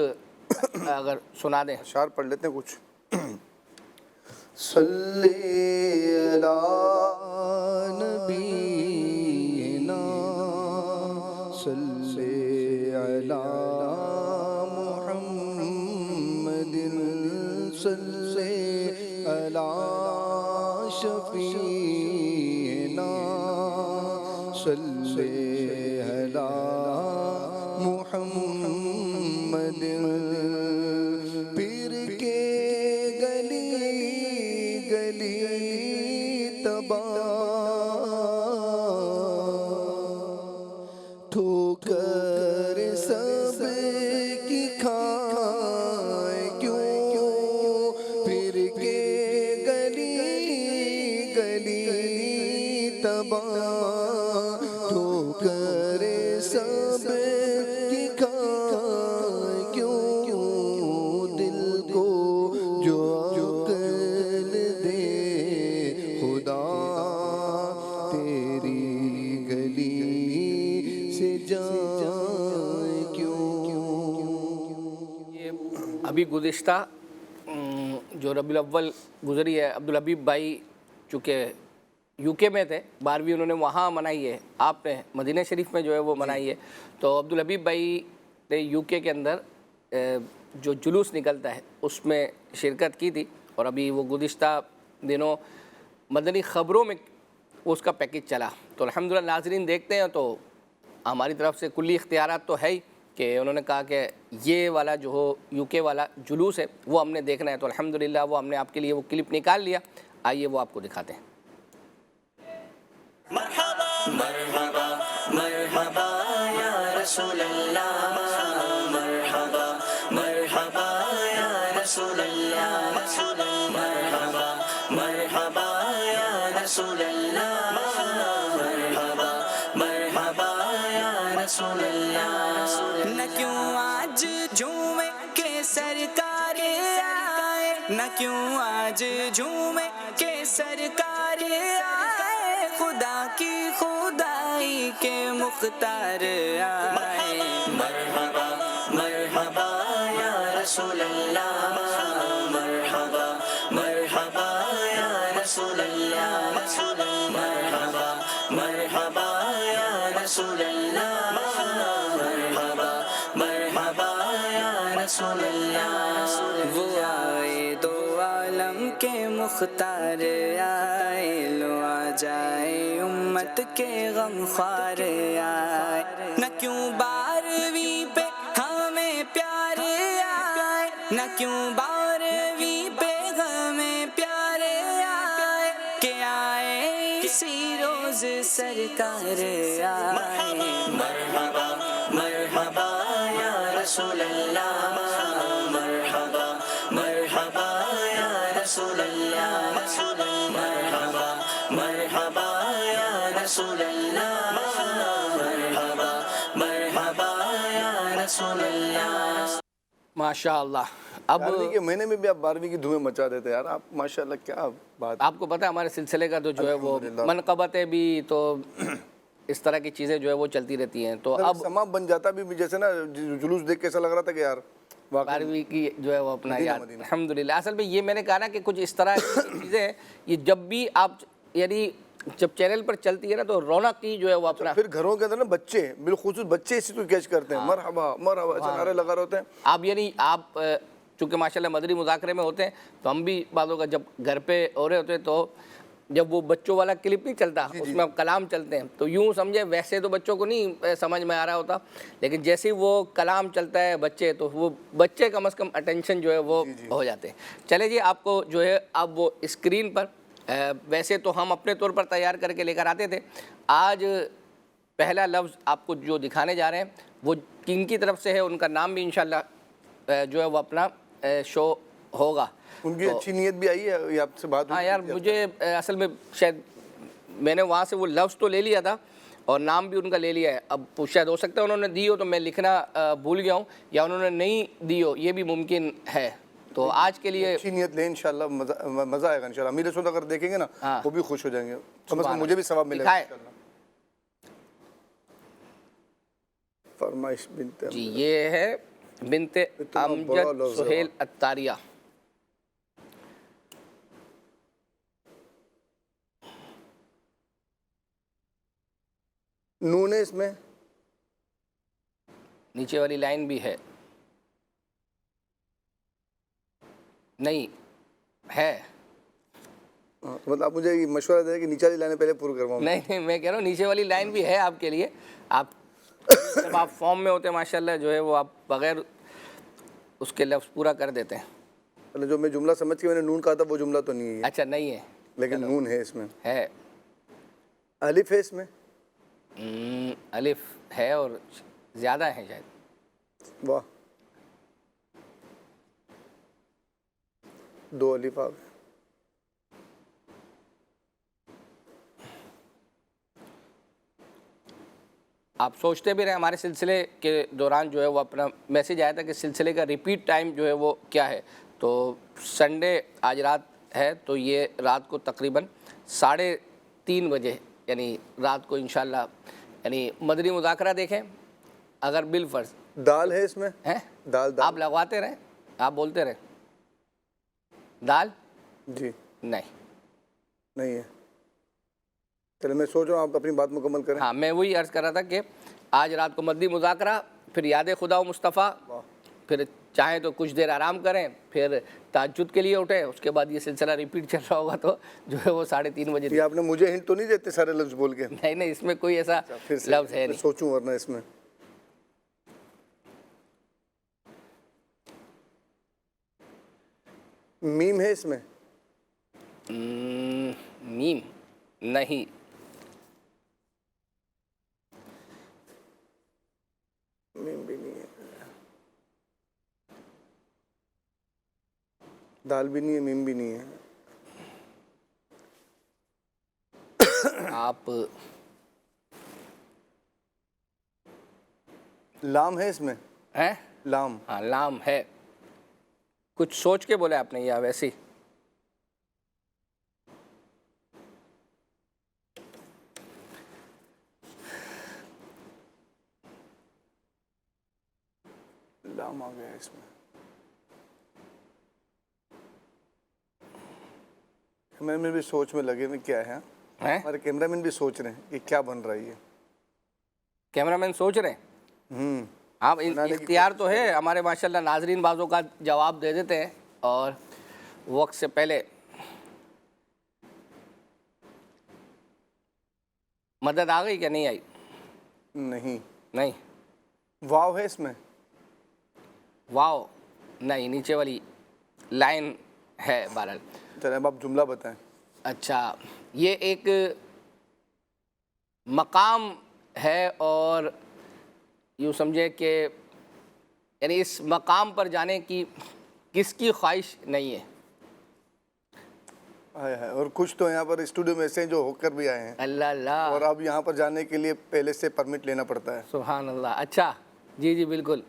اگر سنا دیں.
اشعار پڑھ لیتے ہیں کچھ. صلی علی نبینا صلی علی محمد صلی علی شفیعنا صلی علی محمد پیر کے گلی گلی تباہ ٹھوکر سب کی کھائے کیوں پھر کے گلی گلی تباہ ٹھوکر سب کی کھائے کیوں دل کو جو عقل دے خدا تیری گلی سے جائے کیوں.
یہ ابھی گزشتہ جو ربیع الاول گزری ہے، عبدالحبیب بھائی چونکہ یو کے میں تھے، 12ویں انہوں نے وہاں منائی ہے، آپ نے مدینہ شریف میں جو ہے وہ منائی ہے. تو عبدالحبیب بھائی نے یو کے اندر جو جلوس نکلتا ہے اس میں شرکت کی تھی، اور ابھی وہ گزشتہ دنوں مدنی خبروں میں اس کا پیکیج چلا. تو الحمدللہ ناظرین دیکھتے ہیں تو ہماری طرف سے کلی اختیارات تو ہے ہی کہ انہوں نے کہا کہ یہ والا جو ہو یو کے والا جلوس ہے وہ ہم نے دیکھنا ہے. تو الحمدللہ وہ ہم نے آپ کے لیے وہ کلپ نکال لیا، آئیے وہ آپ کو دکھاتے ہیں.
مرحبا مرحبا مرحبا یا رسول اللہ مرحبا مرحبا یا رسول اللہ مرحبا مرحبا یا رسول اللہ مرحبا مرحبا یا رسول اللہ. نہ کیوں آج جھومے کہ سرکار آئے، نہ کیوں آج جھومے کہ سرکار آئے، خدا کی خدائی کے مختار آئے. مرحبا مرحبا یا رسول اللہ مرحبا مرحبا یا رسول اللہ مرحبا مرحبا یا رسول اللہ مرحبا مرحبا یا رسول اللہ. وہ آئے دو عالم کے مختار آئے، لو آ جائے امت کے غم خوار آئے. نہ کیوں 12ویں پہ ہمیں پیار آئے، نہ کیوں 12ویں پہ ہمیں پیار آئے، کہ آئے اسی روز سرکار آئے. مرحبا مرحبا یا رسول اللہ مرحبا مرحبا یا رسول اللہ مرحبا مرحبا یا رسول اللہ مرحبا مرحبا یا رسول اللہ.
ماشاء اللہ. اب
12ویں کے مہینے میں بھی آپ 12ویں کی دھومیں مچا دیتے یار آپ، ماشاءاللہ کیا بات.
آپ کو پتہ ہے ہمارے سلسلے کا تو جو ہے وہ منقبتیں بھی تو اس طرح کی چیزیں جو ہے وہ چلتی رہتی ہیں. تو اب
سما بن جاتا بھی جیسے نا جلوس دیکھ کے ایسا لگ رہا تھا کہ یار
12ویں کی جو ہے وہ اپنا یاد. الحمدللہ. اصل میں یہ میں نے کہا نا کہ کچھ اس طرح کی چیزیں ہیں، یہ جب بھی آپ یعنی جب چینل پر چلتی ہے نا تو رونق کی جو ہے وہ اپنا.
پھر گھروں کے اندر نا بچے بالخصوص بچے اسی کو کیچ کرتے ہیں، مرحبا مرحبا ایسے نعرے لگا رہے ہوتے ہیں.
آپ یعنی آپ چونکہ ماشاءاللہ مدری مذاکرے میں ہوتے ہیں تو ہم بھی بعضوں کا جب گھر پہ ہو رہے ہوتے ہیں تو جب وہ بچوں والا کلپ نہیں چلتا اس میں کلام چلتے ہیں تو یوں سمجھے ویسے تو بچوں کو نہیں سمجھ میں آ رہا ہوتا، لیکن جیسے وہ کلام چلتا ہے بچے تو وہ بچے کم از کم اٹینشن جو ہے وہ ہو جاتے ہیں. چلے جی آپ کو جو ہے اب وہ اسکرین پر ویسے تو ہم اپنے طور پر تیار کر کے لے کر آتے تھے، آج پہلا لفظ آپ کو جو دکھانے جا رہے ہیں وہ کن کی طرف سے ہے، ان کا نام بھی انشاءاللہ جو ہے وہ اپنا شو ہوگا.
ان کی اچھی نیت بھی آئی ہے یہ آپ سے بات.
ہاں یار مجھے اصل میں شاید میں نے وہاں سے وہ لفظ تو لے لیا تھا اور نام بھی ان کا لے لیا ہے، اب شاید ہو سکتا ہے انہوں نے دی ہو تو میں لکھنا بھول گیا ہوں یا انہوں نے نہیں دی ہو، یہ بھی ممکن ہے. تو آج کے لیے
اچھی نیت لیں انشاءاللہ مزہ آئے گا انشاءاللہ. امیر سعود اگر دیکھیں گے نا وہ بھی خوش ہو جائیں گے، کم از کم مجھے بھی ثواب ملے گا انشاءاللہ. فرمائش بنت
جی یہ ہے بنت امجد سہیل اتاریہ.
نون ہے اس میں،
نیچے والی لائن بھی ہے نہیں ہے
مطلب آپ مجھے یہ مشورہ دیں کہ نیچے والی لائنیں پہلے پوری کرواؤں.
نہیں میں کہہ رہا ہوں نیچے والی لائن بھی ہے آپ کے لیے. آپ جب آپ فارم میں ہوتے ہیں ماشاءاللہ جو ہے وہ آپ بغیر اس کے لفظ پورا کر دیتے ہیں.
مطلب جو میں جملہ سمجھ کے میں نے نون کہا تھا وہ جملہ تو نہیں ہے یہ.
اچھا نہیں ہے
لیکن نون ہے اس میں.
ہے
الف ہے اس میں.
الف ہے اور زیادہ ہے شاید.
واہ 2 الف آ گئے.
آپ سوچتے بھی رہے ہمارے سلسلے کے دوران جو ہے وہ اپنا میسیج آیا تھا کہ سلسلے کا ریپیٹ ٹائم جو ہے وہ کیا ہے. تو سنڈے آج رات ہے تو یہ رات کو تقریباً 3:30 بجے یعنی رات کو انشاءاللہ یعنی مدنی مذاکرہ دیکھیں. اگر بالفرض
دال ہے اس میں.
ہیں
دال
آپ لگواتے رہیں آپ بولتے رہیں. دال
جی
نہیں
ہے. چلے میں سوچ رہا ہوں آپ اپنی بات مکمل کریں.
ہاں میں وہی عرض کر رہا تھا کہ آج رات کو مدنی مذاکرہ, پھر یاد خدا و مصطفیٰ, پھر چاہیں تو کچھ دیر آرام کریں, پھر تہجد کے لیے اٹھیں, اس کے بعد یہ سلسلہ ریپیٹ چل رہا ہوگا تو جو ہے وہ 3:30 بجے.
یہ آپ نے مجھے ہنٹ تو نہیں دیتے سارے لفظ بول کے؟
نہیں اس میں کوئی ایسا لفظ ہے نہیں.
سوچوں ورنہ اس میں میم ہے اس میں.
میم نہیں.
میم بھی نہیں ہے. دال بھی نہیں ہے, میم بھی نہیں ہے.
آپ
لام ہے اس میں.
ہیں
لام.
ہاں لام ہے. کچھ سوچ کے بولے آپ نے یا ویسے ہی؟
لام آ گیا اس میں. کیمرہ مین بھی سوچ میں لگے ہوئے کیا ہے. ہمارے کیمرہ مین بھی سوچ رہے ہیں کہ کیا بن رہا ہے یہ.
کیمرہ مین سوچ رہے ہیں. آپ اختیار تو ہے ہمارے ماشاءاللہ ناظرین بازوں کا جواب دے دیتے ہیں اور وقت سے پہلے. مدد آ گئی کہ نہیں آئی؟ نہیں.
واو ہے اس میں.
واو نہیں, نیچے والی لائن ہے. بہرحال
چلیں اب آپ جملہ بتائیں.
اچھا یہ ایک مقام ہے اور یوں سمجھے کہ یعنی اس مقام پر جانے کی کس کی خواہش نہیں ہے.
اور کچھ تو یہاں پر اسٹوڈیو میں ایسے ہیں جو ہو کر بھی آئے ہیں.
اللہ اللہ.
اور اب یہاں پر جانے کے لیے پہلے سے پرمٹ لینا پڑتا ہے.
سبحان اللہ. اچھا جی بالکل.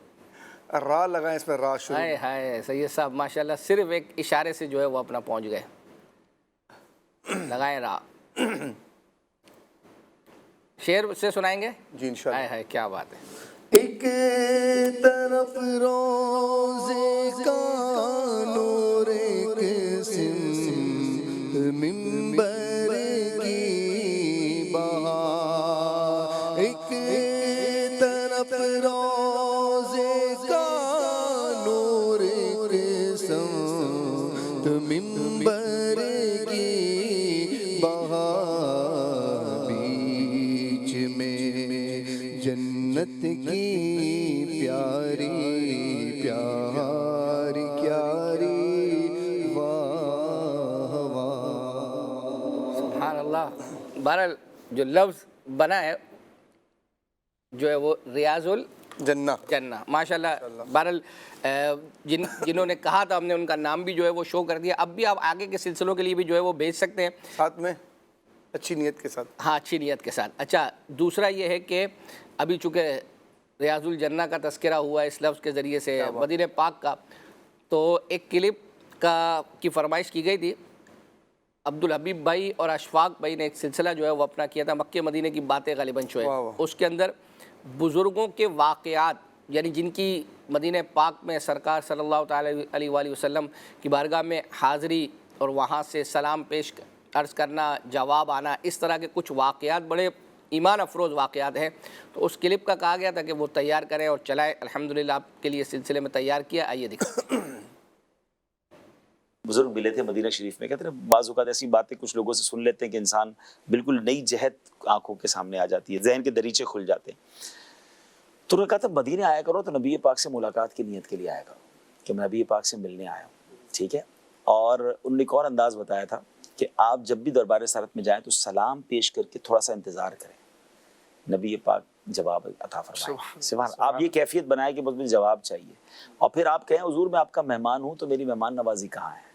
را لگائیں اس میں. را شروع.
ہائے سید صاحب ماشاءاللہ صرف ایک اشارے سے جو ہے وہ اپنا پہنچ گئے. لگائیں را. شعر سے سنائیں گے؟
جی انشاءاللہ.
ہائے کیا بات ہے.
ایک طرف روزے کا نور ایک سمت منبر کی بہار. ایک طرف روزے کا نور ایک سمت منبر کی بہار. بیچ میں جنت کی پیاری پیاری کیاری واہ واہ.
سبحان اللہ. بہرحال جو لفظ بنا ہے جو ہے وہ ریاض الجنہ ماشاءاللہ. بہرحال جنہوں نے کہا تھا ہم نے ان کا نام بھی جو ہے وہ شو کر دیا. اب بھی آپ آگے کے سلسلوں کے لیے بھی جو ہے وہ بھیج سکتے ہیں
ساتھ میں اچھی نیت کے ساتھ.
ہاں اچھی نیت کے ساتھ. اچھا دوسرا یہ ہے کہ ابھی چونکہ ریاض الجنہ کا تذکرہ ہوا ہے اس لفظ کے ذریعے سے مدینہ پاک کا, تو ایک کلپ کی فرمائش کی گئی تھی. عبدالحبیب بھائی اور اشفاق بھائی نے ایک سلسلہ جو ہے وہ اپنا کیا تھا مکہ مدینہ کی باتیں غالباً شو ہے. اس کے اندر بزرگوں کے واقعات یعنی جن کی مدینہ پاک میں سرکار صلی اللہ تعالی علیہ وآلہ وسلم کی بارگاہ میں حاضری اور وہاں سے سلام پیش عرض کرنا, جواب آنا, اس طرح کے کچھ واقعات بڑے ایمان افروز واقعات ہیں. تو اس کلپ کا کہا گیا تھا کہ وہ تیار کریں اور چلائیں. الحمدللہ آپ کے لیے سلسلے میں تیار کیا. آئیے دکھا.
بزرگ ملے تھے مدینہ شریف میں، کہتے ہیں بعض اوقات ایسی باتیں کچھ لوگوں سے سن لیتے ہیں کہ انسان بالکل نئی جہت آنکھوں کے سامنے آ جاتی ہے، ذہن کے دریچے کھل جاتے ہیں. تو انہوں نے کہا تھا مدینہ آیا کرو تو نبی پاک سے ملاقات کی نیت کے لیے آیا کرو کہ میں نبی پاک سے ملنے آیا ہوں، ٹھیک ہے. اور انہوں نے ایک اور انداز بتایا تھا کہ آپ جب بھی دربار رسالت میں جائیں تو سلام پیش کر کے تھوڑا سا انتظار کریں، نبی پاک جواب عطا فرمائیں. سبحان آپ یہ کیفیت بنائیں کہ بس مجھے جواب چاہیے، اور پھر آپ کہیں حضور میں آپ کا مہمان ہوں تو میری مہمان نوازی کہاں ہے.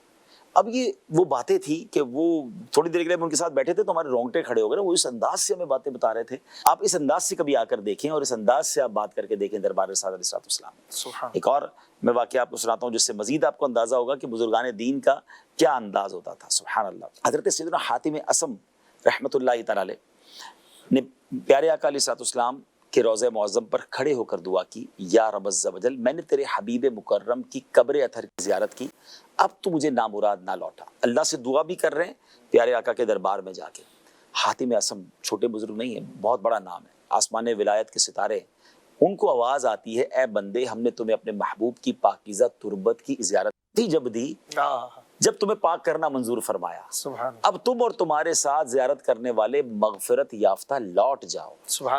اب یہ وہ باتیں تھی کہ وہ تھوڑی دیر کے لیے ان کے ساتھ بیٹھے تھے تو ہمارے رونگٹے کھڑے ہو گئے. وہ اس انداز سے ہمیں باتیں بتا رہے تھے. آپ اس انداز سے کبھی آ کر دیکھیں اور اس انداز سے آپ بات کر کے دیکھیں دربار رسالت علیہ السلام. ایک اور میں واقعہ آپ کو سناتا ہوں جس سے مزید آپ کو اندازہ ہوگا کہ بزرگان دین کا کیا انداز ہوتا تھا. سبحان اللہ. حضرت سیدنا حاتم اسم رحمۃ اللہ تعالی علیہ نے پیارے آقا علیہ السلام کہ روضہ معظم پر کھڑے ہو کر دعا کی، یا رب عز و جل میں نے تیرے حبیب مکرم کی قبر اطہر کی زیارت کی، اب تو مجھے نامراد نہ لوٹا. اللہ سے دعا بھی کر رہے ہیں پیارے آقا کے دربار میں جا کے. حاتم اسم چھوٹے بزرگ نہیں ہے، بہت بڑا نام ہے، آسمان ولایت کے ستارے. ان کو آواز آتی ہے اے بندے ہم نے تمہیں اپنے محبوب کی پاکیزہ تربت کی زیارت دی جب تمہیں پاک کرنا منظور فرمایا، اب تم اور تمہارے ساتھ زیارت کرنے والے مغفرت یافتہ لوٹ جاؤ.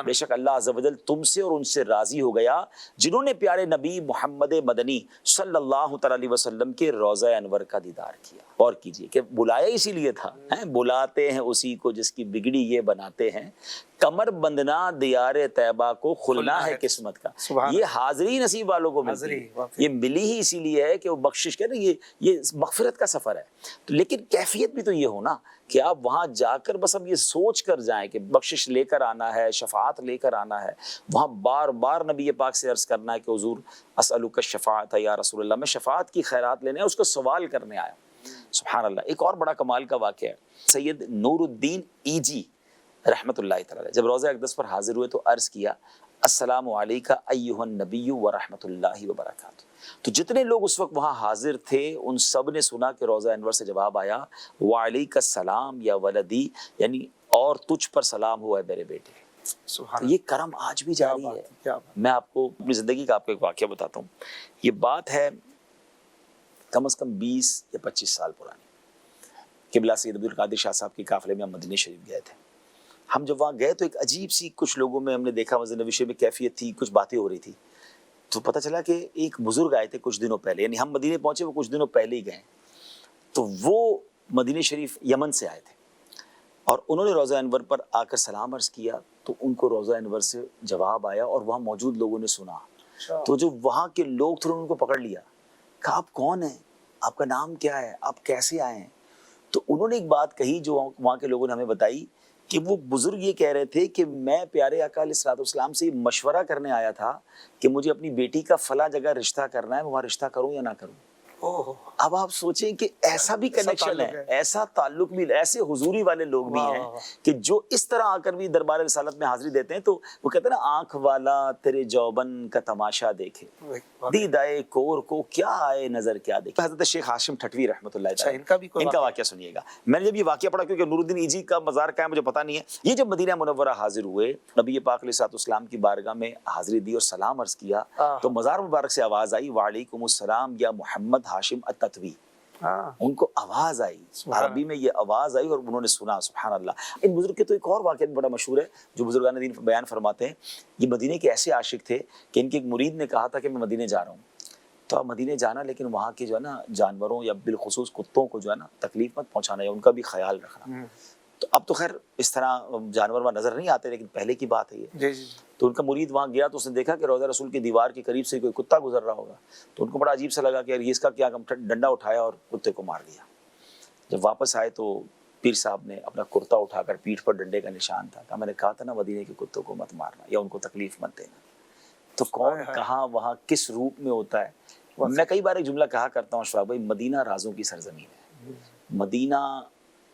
بے شک اللہ عز و جل تم سے اور ان سے راضی ہو گیا جنہوں نے پیارے نبی محمد مدنی صلی اللہ تعالی علیہ وسلم کے روضہ انور کا دیدار کیا. اور کیجئے کہ بلایا اسی لیے تھا، بلاتے ہیں اسی کو جس کی بگڑی یہ بناتے ہیں، کمر بندنا دیار طیبہ کو کھلنا ہے قسمت کا. یہ حاضری نصیب والوں کو ملتی ہے، یہ ملی ہی اسی لیے ہے کہ وہ بخشش کہ یہ مغفرت کا سفر ہے. لیکن کیفیت بھی تو یہ ہونا کہ آپ وہاں جا کر بس اب یہ سوچ کر جائیں کہ بخشش لے کر آنا ہے، شفاعت لے کر آنا ہے. وہاں بار بار نبی پاک سے عرض کرنا ہے کہ حضور اسألک الشفاعت یا رسول اللہ، میں شفاعت کی خیرات لینے اس کو سوال کرنے آیا. سبحان اللہ. ایک اور بڑا کمال کا واقعہ ہے. سید نور الدین ایجی رحمت اللہ تعالی جب روضہ اقدس پر حاضر ہوئے تو عرض کیا السلام علیکہ ایھا النبی ورحمۃ اللہ وبرکاتہ. تو جتنے لوگ اس وقت وہاں حاضر تھے ان سب نے سنا کہ روضہ انور سے جواب آیا وعلیک السلام یا ولدی، یعنی اور تجھ پر سلام ہوا ہے میرے بیٹے. یہ کرم آج بھی جاری ہے. میں آپ کو اپنی زندگی کا آپ کو ایک واقعہ بتاتا ہوں. یہ بات ہے کم از کم 20 یا 25 سال پرانی. قبلہ سید عبدالقادر شاہ صاحب کے قافلے میں ہم مدینہ شریف گئے تھے. ہم جب وہاں گئے تو ایک عجیب سی کچھ لوگوں میں ہم نے دیکھا مسجد نبوی میں کیفیت تھی، کچھ باتیں ہو رہی تھی. تو پتہ چلا کہ ایک بزرگ آئے تھے کچھ دنوں پہلے، یعنی ہم مدینے پہنچے وہ کچھ دنوں پہلے ہی گئے. تو وہ مدینہ شریف یمن سے آئے تھے اور انہوں نے روضہ انور پر آ کر سلام عرض کیا تو ان کو روضہ انور سے جواب آیا اور وہاں موجود لوگوں نے سنا. تو جو وہاں کے لوگ تھے انہوں نے ان کو پکڑ لیا، کہا آپ کون ہیں، آپ کا نام کیا ہے، آپ کیسے آئے ہیں. تو انہوں نے ایک بات کہی جو وہاں کے لوگوں نے ہمیں بتائی کہ وہ بزرگ یہ کہہ رہے تھے کہ میں پیارے آقا علیہ السلام سے مشورہ کرنے آیا تھا کہ مجھے اپنی بیٹی کا فلاں جگہ رشتہ کرنا ہے، میں وہاں رشتہ کروں یا نہ کروں. اب آپ سوچیں کہ ایسا بھی کنیکشن ہے، ایسا تعلق بھی، ایسے حضوری والے لوگ بھی ہیں کہ جو اس طرح آ کر بھی دربار رسالت میں حاضری دیتے ہیں. تو وہ کہتے ہیں نا آنکھ والا تیرے جوبن کا تماشا دیکھے، دیدائے کور کو کیا آئے نظر کیا دیکھے. حضرت شیخ ہاشم ٹھٹوی رحمۃ اللہ تعالی ان کا واقعہ سنیے گا. میں نے جب یہ واقعہ پڑھا کیونکہ نور الدین ایجی کا مزار کا ہے مجھے پتہ نہیں ہے. یہ جب مدینہ منورہ حاضر ہوئے نبی پاک علیہ السلام کی بارگاہ میں حاضری دی اور سلام عرض کیا تو مزار مبارک سے آواز آئی وعلیکم السلام یا محمد ہاشم التتوی. ان کو آواز آئی، عربی میں یہ آواز آئی اور انہوں نے سنا. سبحان اللہ. ان بزرگ کے تو ایک اور واقعہ بھی بڑا مشہور ہے جو بزرگان دین بیان فرماتے ہیں. یہ مدینے کے ایسے عاشق تھے کہ ان کے ایک مرید نے کہا تھا کہ میں مدینے جا رہا ہوں. تو آپ مدینے جانا لیکن وہاں کے جو ہے نا جانوروں یا بالخصوص کتوں کو جو ہے نا تکلیف مت پہنچانا یا ان کا بھی خیال رکھنا. تو اب تو خیر اس طرح جانور وہاں نظر نہیں آتے لیکن پہلے کی بات ہے یہ. تو ان کا مرید وہاں گیا تو اس نے دیکھا کہ روضہ رسول کی دیوار کے قریب سے کوئی کتا گزر رہا ہوگا. تو ان کو بڑا عجیب سا لگا کہ یار یہ اس کا کیا ڈنڈا اٹھایا اور کتے کو مار دیا. جب واپس آئے تو پیر صاحب نے اپنا کرتا اٹھا کر پیٹھ پر ڈنڈے کا نشان تھا. کہا میں نے کہا تھا نا مدینے کے کتوں کو مت مارنا یا ان کو تکلیف مت دینا. تو کون کہاں وہاں کس روپ میں ہوتا ہے. میں کئی بار ایک جملہ کہا کرتا ہوں اشفاق بھائی، مدینہ رازوں کی سرزمین ہے. مدینہ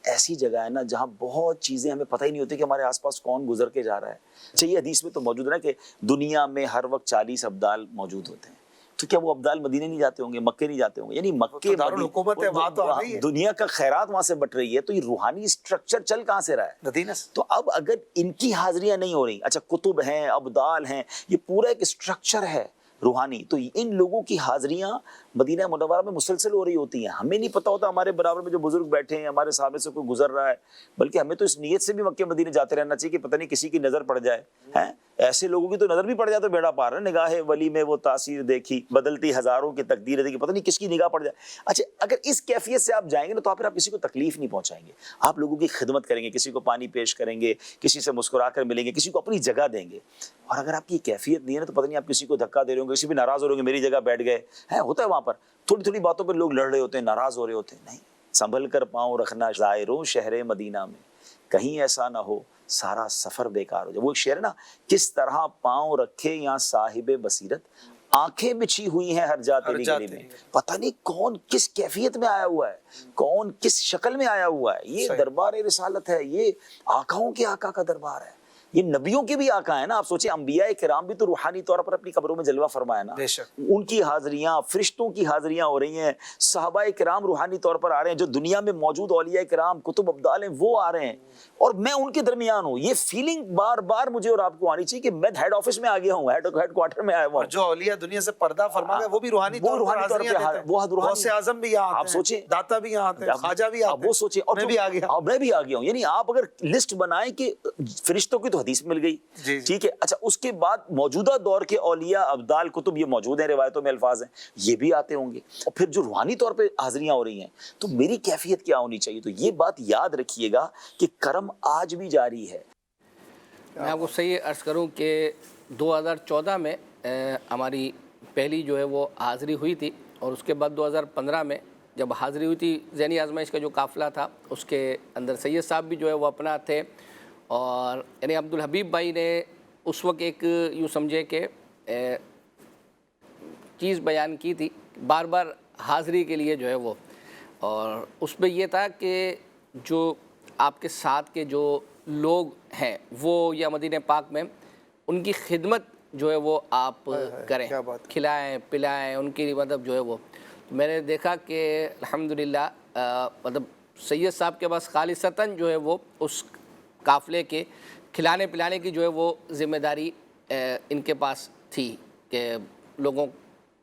ایسی جگہ ہے نا جہاں بہت چیزیں ہمیں پتہ ہی نہیں ہوتی کہ ہمارے آس پاس کون گزر کے جا رہا ہے. اچھا یہ حدیث میں تو موجود ہے نا کہ دنیا میں ہر وقت 40 ابدال موجود ہوتے ہیں. تو کیا وہ ابدال مدینے نہیں جاتے ہوں گے، مکے نہیں جاتے ہوں گے؟ یعنی مکے دارالحکومت ہے، وہاں تو دنیا کا خیرات وہاں سے بٹ رہی ہے. تو یہ روحانی اسٹرکچر چل کہاں سے رہا ہے؟ مدینہ سے. تو اب اگر ان کی حاضریاں نہیں ہو رہی، اچھا کتب ہیں، ابدال ہیں، یہ پورا ایک اسٹرکچر ہے روحانی. تو ان لوگوں کی حاضریاں مدینہ منورہ میں مسلسل ہو رہی ہوتی ہیں. ہمیں نہیں پتہ ہوتا ہمارے برابر میں جو بزرگ بیٹھے ہیں, ہمارے سامنے سے کوئی گزر رہا ہے, بلکہ ہمیں تو اس نیت سے بھی مکہ مدینے جاتے رہنا چاہیے کہ پتہ نہیں کسی کی نظر پڑ جائے. ہیں ایسے لوگوں کی تو نظر بھی پڑ جائے تو بیڑا پار ہے. نگاہ ولی میں وہ تاثیر دیکھی, بدلتی ہزاروں کی تقدیر دیکھی, پتہ نہیں کس کی نگاہ پڑ جائے. اچھا اگر اس کیفیت سے آپ جائیں گے نا تو پھر آپ کسی کو تکلیف نہیں پہنچائیں گے, آپ لوگوں کی خدمت کریں گے, کسی کو پانی پیش کریں گے, کسی سے مسکرا کر ملیں گے, کسی کو اپنی جگہ دیں گے. اور اگر آپ کی کیفیت نہیں ہے نا تو پتہ نہیں آپ کسی کو دھکا دے رہے ہوں گے, کسی بھی ناراض ہو رہے ہوں گے, میری جگہ بیٹھ گئے ہیں. ہوتا ہے وہاں پر تھوڑی تھوڑی باتوں پہ لوگ لڑ رہے ہوتے ہیں, ناراض ہو رہے ہوتے ہیں. نہیں, سنبھل کر پاؤں رکھنا زائروں شہر مدینہ میں, کہیں ایسا نہ ہو سارا سفر بیکار ہو جائے. وہ ایک شعر ہے نا, کس طرح پاؤں رکھے یہاں صاحب بصیرت, آنکھیں بچھی ہوئی ہیں ہر جا تیری گلی میں. پتہ نہیں کون کس کیفیت میں آیا ہوا ہے, کون کس شکل میں آیا ہوا ہے. یہ دربار رسالت ہے, یہ آقاؤں کے آقا کا دربار ہے, یہ نبیوں کے بھی آقا ہیں نا. آپ سوچیں انبیاء کرام بھی تو روحانی طور پر اپنی قبروں میں جلوہ فرمایا نا, ان کی حاضریاں, فرشتوں کی حاضریاں ہو رہی ہیں, صحابہ کرام روحانی طور پر آ رہے ہیں, جو دنیا میں موجود اولیاء کرام کتب ابدال ہیں وہ آ رہے ہیں, اور میں ان کے درمیان ہوں. یہ فیلنگ بار بار مجھے اور آپ کو آنی چاہیے کہ میں ہیڈ آفس میں آ گیا ہوں, ہیڈ کوارٹر میں آیا ہوں.
جو اولیاء دنیا سے پردہ فرما گئے وہ بھی روحانی طور پر,
وہ
غوث اعظم بھی یہاں, آپ سوچیں داتا بھی یہاں آتے ہیں, خواجہ بھی آتے ہیں.
وہ سوچیں, اور
میں بھی آ گیا
ہوں. یعنی آپ اگر لسٹ بنائیں کہ فرشتوں کی تو حدیث مل گئی, ٹھیک ہے. اچھا اس کے بعد موجودہ دور کے اولیاء ابدال کتب یہ موجود ہیں, روایتوں میں الفاظ ہیں, یہ بھی آتے ہوں گے. اور پھر جو روحانی طور پہ حاضریاں ہو رہی ہیں تو میری کیفیت کیا ہونی چاہیے. تو یہ بات یاد رکھیے گا کہ کرم آج بھی جاری ہے.
میں آپ کو صحیح عرض کروں کہ 2014 میں ہماری پہلی جو ہے وہ حاضری ہوئی تھی, اور اس کے بعد 2015 میں جب حاضری ہوئی تھی ذہنی آزمائش کا جو قافلہ تھا اس کے اندر سید صاحب بھی جو ہے وہ اپنا تھے, اور یعنی عبدالحبیب بھائی نے اس وقت ایک یوں سمجھے کہ چیز بیان کی تھی بار بار حاضری کے لیے جو ہے وہ, اور اس میں یہ تھا کہ جو آپ کے ساتھ کے جو لوگ ہیں وہ یا مدینہ پاک میں ان کی خدمت جو ہے وہ آپ کریں, کھلائیں پلائیں ان کی, مطلب جو ہے وہ. میں نے دیکھا کہ الحمدللہ مطلب سید صاحب کے پاس خالصتاً جو ہے وہ اس قافلے کے کھلانے پلانے کی جو ہے وہ ذمہ داری ان کے پاس تھی کہ لوگوں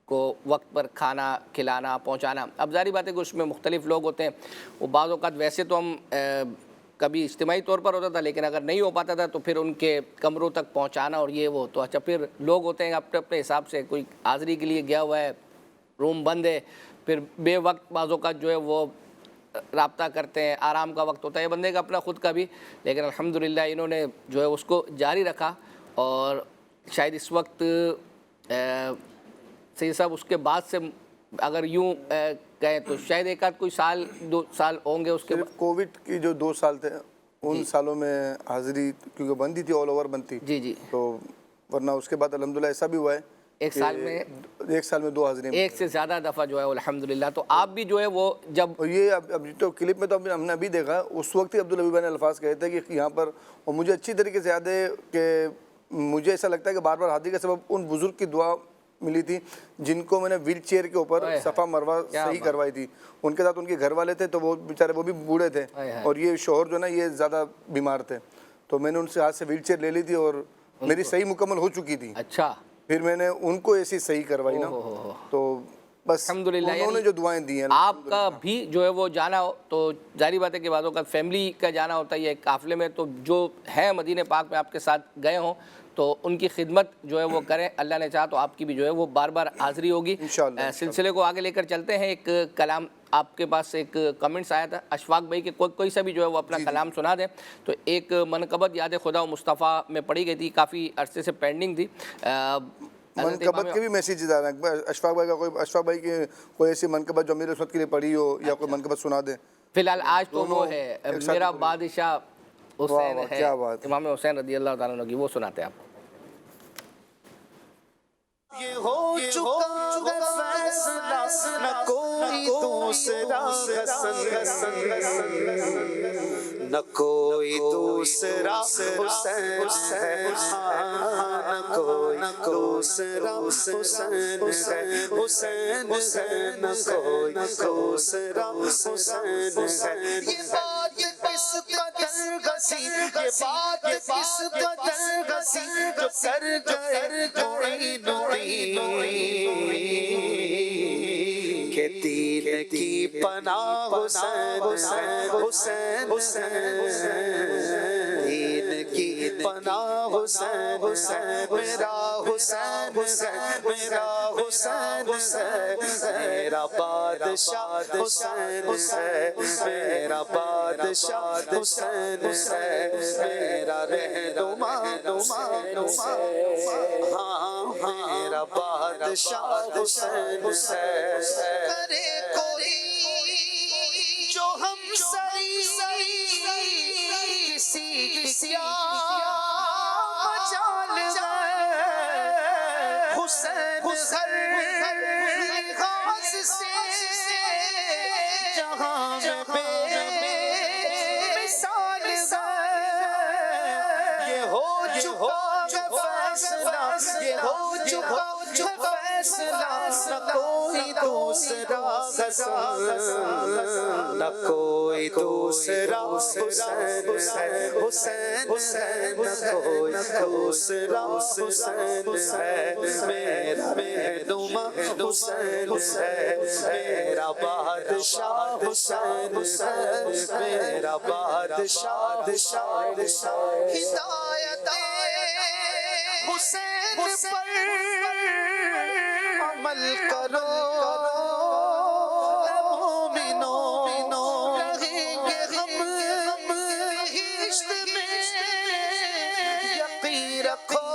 کو وقت پر کھانا کھلانا پہنچانا. اب ظاہری بات ہے کہ اس میں مختلف لوگ ہوتے ہیں, وہ بعض اوقات ویسے تو ہم کبھی اجتماعی طور پر ہوتا تھا, لیکن اگر نہیں ہو پاتا تھا تو پھر ان کے کمروں تک پہنچانا اور یہ وہ. تو اچھا پھر لوگ ہوتے ہیں اپنے اپنے حساب سے, کوئی حاضری کے لیے گیا ہوا ہے, روم بند ہے, پھر بے وقت بعض اوقات جو ہے وہ رابطہ کرتے ہیں, آرام کا وقت ہوتا ہے بندے کا اپنا خود کا بھی, لیکن الحمدللہ انہوں نے جو ہے اس کو جاری رکھا. اور شاید اس وقت سید صاحب اس کے بعد سے اگر یوں کہیں تو شاید ایک آدھ کوئی سال 2 سال ہوں گے اس کے بعد.
کووڈ کی جو 2 سال تھے ان سالوں میں حاضری کیونکہ بندی تھی, آل اوور بند تھی,
جی,
تو ورنہ اس کے بعد الحمدللہ ایسا بھی ہوا ہے
ایک سال میں
2 حاضری,
ایک سے زیادہ دفعہ جو ہے الحمدللہ. تو آپ بھی جو ہے وہ جب
یہ اب تو کلپ میں تو ہم نے ابھی دیکھا, اس وقت ہی عبدالحبیب بھائی نے الفاظ کہے تھے کہ یہاں پر, اور مجھے اچھی طریقے سے یاد ہے کہ مجھے ایسا لگتا ہے کہ بار بار حاضری کا سبب ان بزرگ کی دعا ملی تھی جن کو میں نے ویل چیئر کے اوپر صفا مروہ صحیح کروائی تھی. ان کے ساتھ ان کے گھر والے تھے تو وہ بیچارے وہ بھی بوڑھے تھے, اور یہ شوہر جو نا یہ زیادہ بیمار تھے, تو میں نے ان سے ہاتھ سے ویل چیئر لے لی تھی اور میری صحیح مکمل ہو چکی تھی.
اچھا
پھر میں نے ان کو ایسی صحیح کروائی نا, تو بس
الحمدللہ
انہوں نے جو دعائیں دی ہیں.
آپ کا بھی جو ہے وہ جانا ہو تو ظاہری بات ہے کہ بعضوں کا فیملی کا جانا ہوتا ہے یہ قافلے میں, تو جو ہے مدینہ پاک میں آپ کے ساتھ گئے ہوں تو ان کی خدمت جو ہے وہ کریں. اللہ نے چاہا تو آپ کی بھی جو ہے وہ بار بار حاضری ہوگی. سلسلے کو آگے لے کر چلتے ہیں. ایک کلام آپ کے پاس ایک کمنٹس آیا تھا اشفاق بھائی کہ کوئی سا بھی جو ہے وہ اپنا کلام سنا دیں. تو ایک منقبت یاد خدا و مصطفیٰ میں پڑھی گئی تھی, کافی عرصے سے پینڈنگ تھی.
منقبت کے بھی میسیجز آ رہے ہیں. اشفاق بھائی کا کوئی, اشفاق بھائی کی کوئی ایسی منقبت جو میرے عصمت کے لیے پڑھی ہو یا کوئی منقبت سنا دیں.
فی الحال آج تو وہ ہے میرا بادشاہ حسین ہے, امام حسین رضی اللہ تعالیٰ عنہ کی, وہ سناتے ہیں آپ.
یہ ہو چکا فیصلہ نہ کوئی دوسرا حسن, نہ کوئی دوسرا حسین ہے, نہ کوئی دوسرا حسین ہے, حسین ہے نہ کوئی دوسرا حسین ہے. یہ بات کس قدر گسی, یہ بات کس قدر گسی جو کر گئے کی پناہ حسین حسین حسین دین کی پناہ حسین حسین میرا حسین حسین میرا حسین حسین میرا بادشاہ حسین حسین میرا بادشاہ حسین حسین میرا رہنما ہاں میرا بادشاہ حسین حسین کرے کوئی جو ہم سری کسی کیا مجال حسین ہر لحاظ سے جہاں بے مثال یہ ہو چکا فیصلہ یہ ہو چکا فیصلہ نہ کوئی دوسرا نہ کوئی دوسرا حسین حسین حسین نہ کوئی دوسرا حسین حسین میرا رہنما حسین حسین میرا بادشاہ حسین حسین میرا بادشاہ ہدایت حسین پر عمل کرو مومنو رہیں گے ہم عشق میں یقین رکھو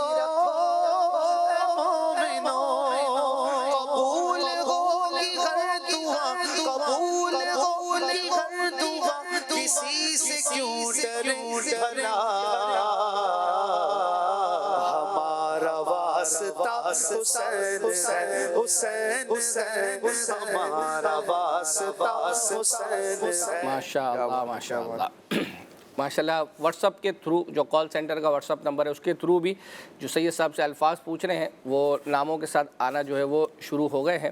مومنو قبول ہوگی ہر دعا قبول ہوگی ہر دعا کسی سے کیوں ڈرے حسین حسین حسین حسین ہمارا واسطہ حسین حسین
ماشاء اللہ ماشاء اللہ ماشاء اللہ. واٹس اپ کے تھرو جو کال سینٹر کا واٹس اپ نمبر ہے اس کے تھرو بھی جو سید صاحب سے الفاظ پوچھ رہے ہیں وہ ناموں کے ساتھ آنا جو ہے وہ شروع ہو گئے ہیں.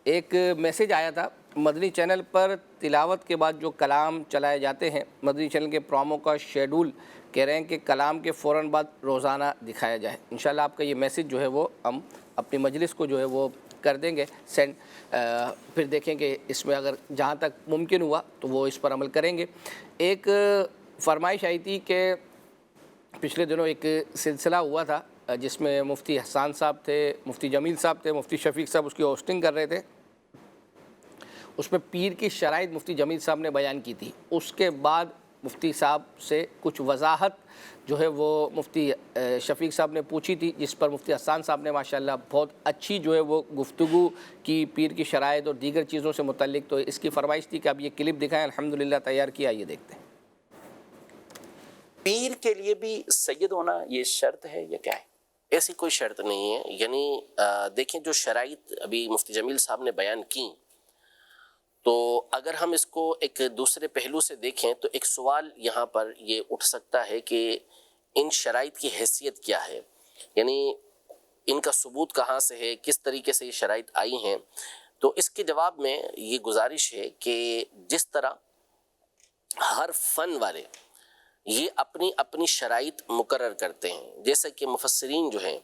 ایک میسیج آیا تھا مدنی چینل پر تلاوت کے بعد جو کلام چلائے جاتے ہیں مدنی چینل کے پرومو کا شیڈول کہہ رہے ہیں کہ کلام کے فوراً بعد روزانہ دکھایا جائے. انشاءاللہ آپ کا یہ میسیج جو ہے وہ ہم اپنی مجلس کو جو ہے وہ کر دیں گے سینڈ. پھر دیکھیں کہ اس میں اگر جہاں تک ممکن ہوا تو وہ اس پر عمل کریں گے. ایک فرمائش آئی تھی کہ پچھلے دنوں ایک سلسلہ ہوا تھا جس میں مفتی حسان صاحب تھے, مفتی جمیل صاحب تھے, مفتی شفیق صاحب اس کی ہوسٹنگ کر رہے تھے. اس میں پیر کی شرائط مفتی جمیل صاحب نے بیان کی تھی. اس کے بعد مفتی صاحب سے کچھ وضاحت جو ہے وہ مفتی شفیق صاحب نے پوچھی تھی, جس پر مفتی حسان صاحب نے ماشاءاللہ بہت اچھی جو ہے وہ گفتگو کی پیر کی شرائط اور دیگر چیزوں سے متعلق. تو اس کی فرمائش تھی کہ اب یہ کلپ دکھائیں. الحمدللہ تیار کیا, یہ دیکھتے ہیں.
پیر کے لیے بھی سید ہونا یہ شرط ہے یا کیا ہے؟ ایسی کوئی شرط نہیں ہے. یعنی دیکھیں جو شرائط ابھی مفتی جمیل صاحب نے بیان کی, تو اگر ہم اس کو ایک دوسرے پہلو سے دیکھیں تو ایک سوال یہاں پر یہ اٹھ سکتا ہے کہ ان شرائط کی حیثیت کیا ہے, یعنی ان کا ثبوت کہاں سے ہے, کس طریقے سے یہ شرائط آئی ہیں. تو اس کے جواب میں یہ گزارش ہے کہ جس طرح ہر فن والے یہ اپنی اپنی شرائط مقرر کرتے ہیں, جیسا کہ مفسرین جو ہیں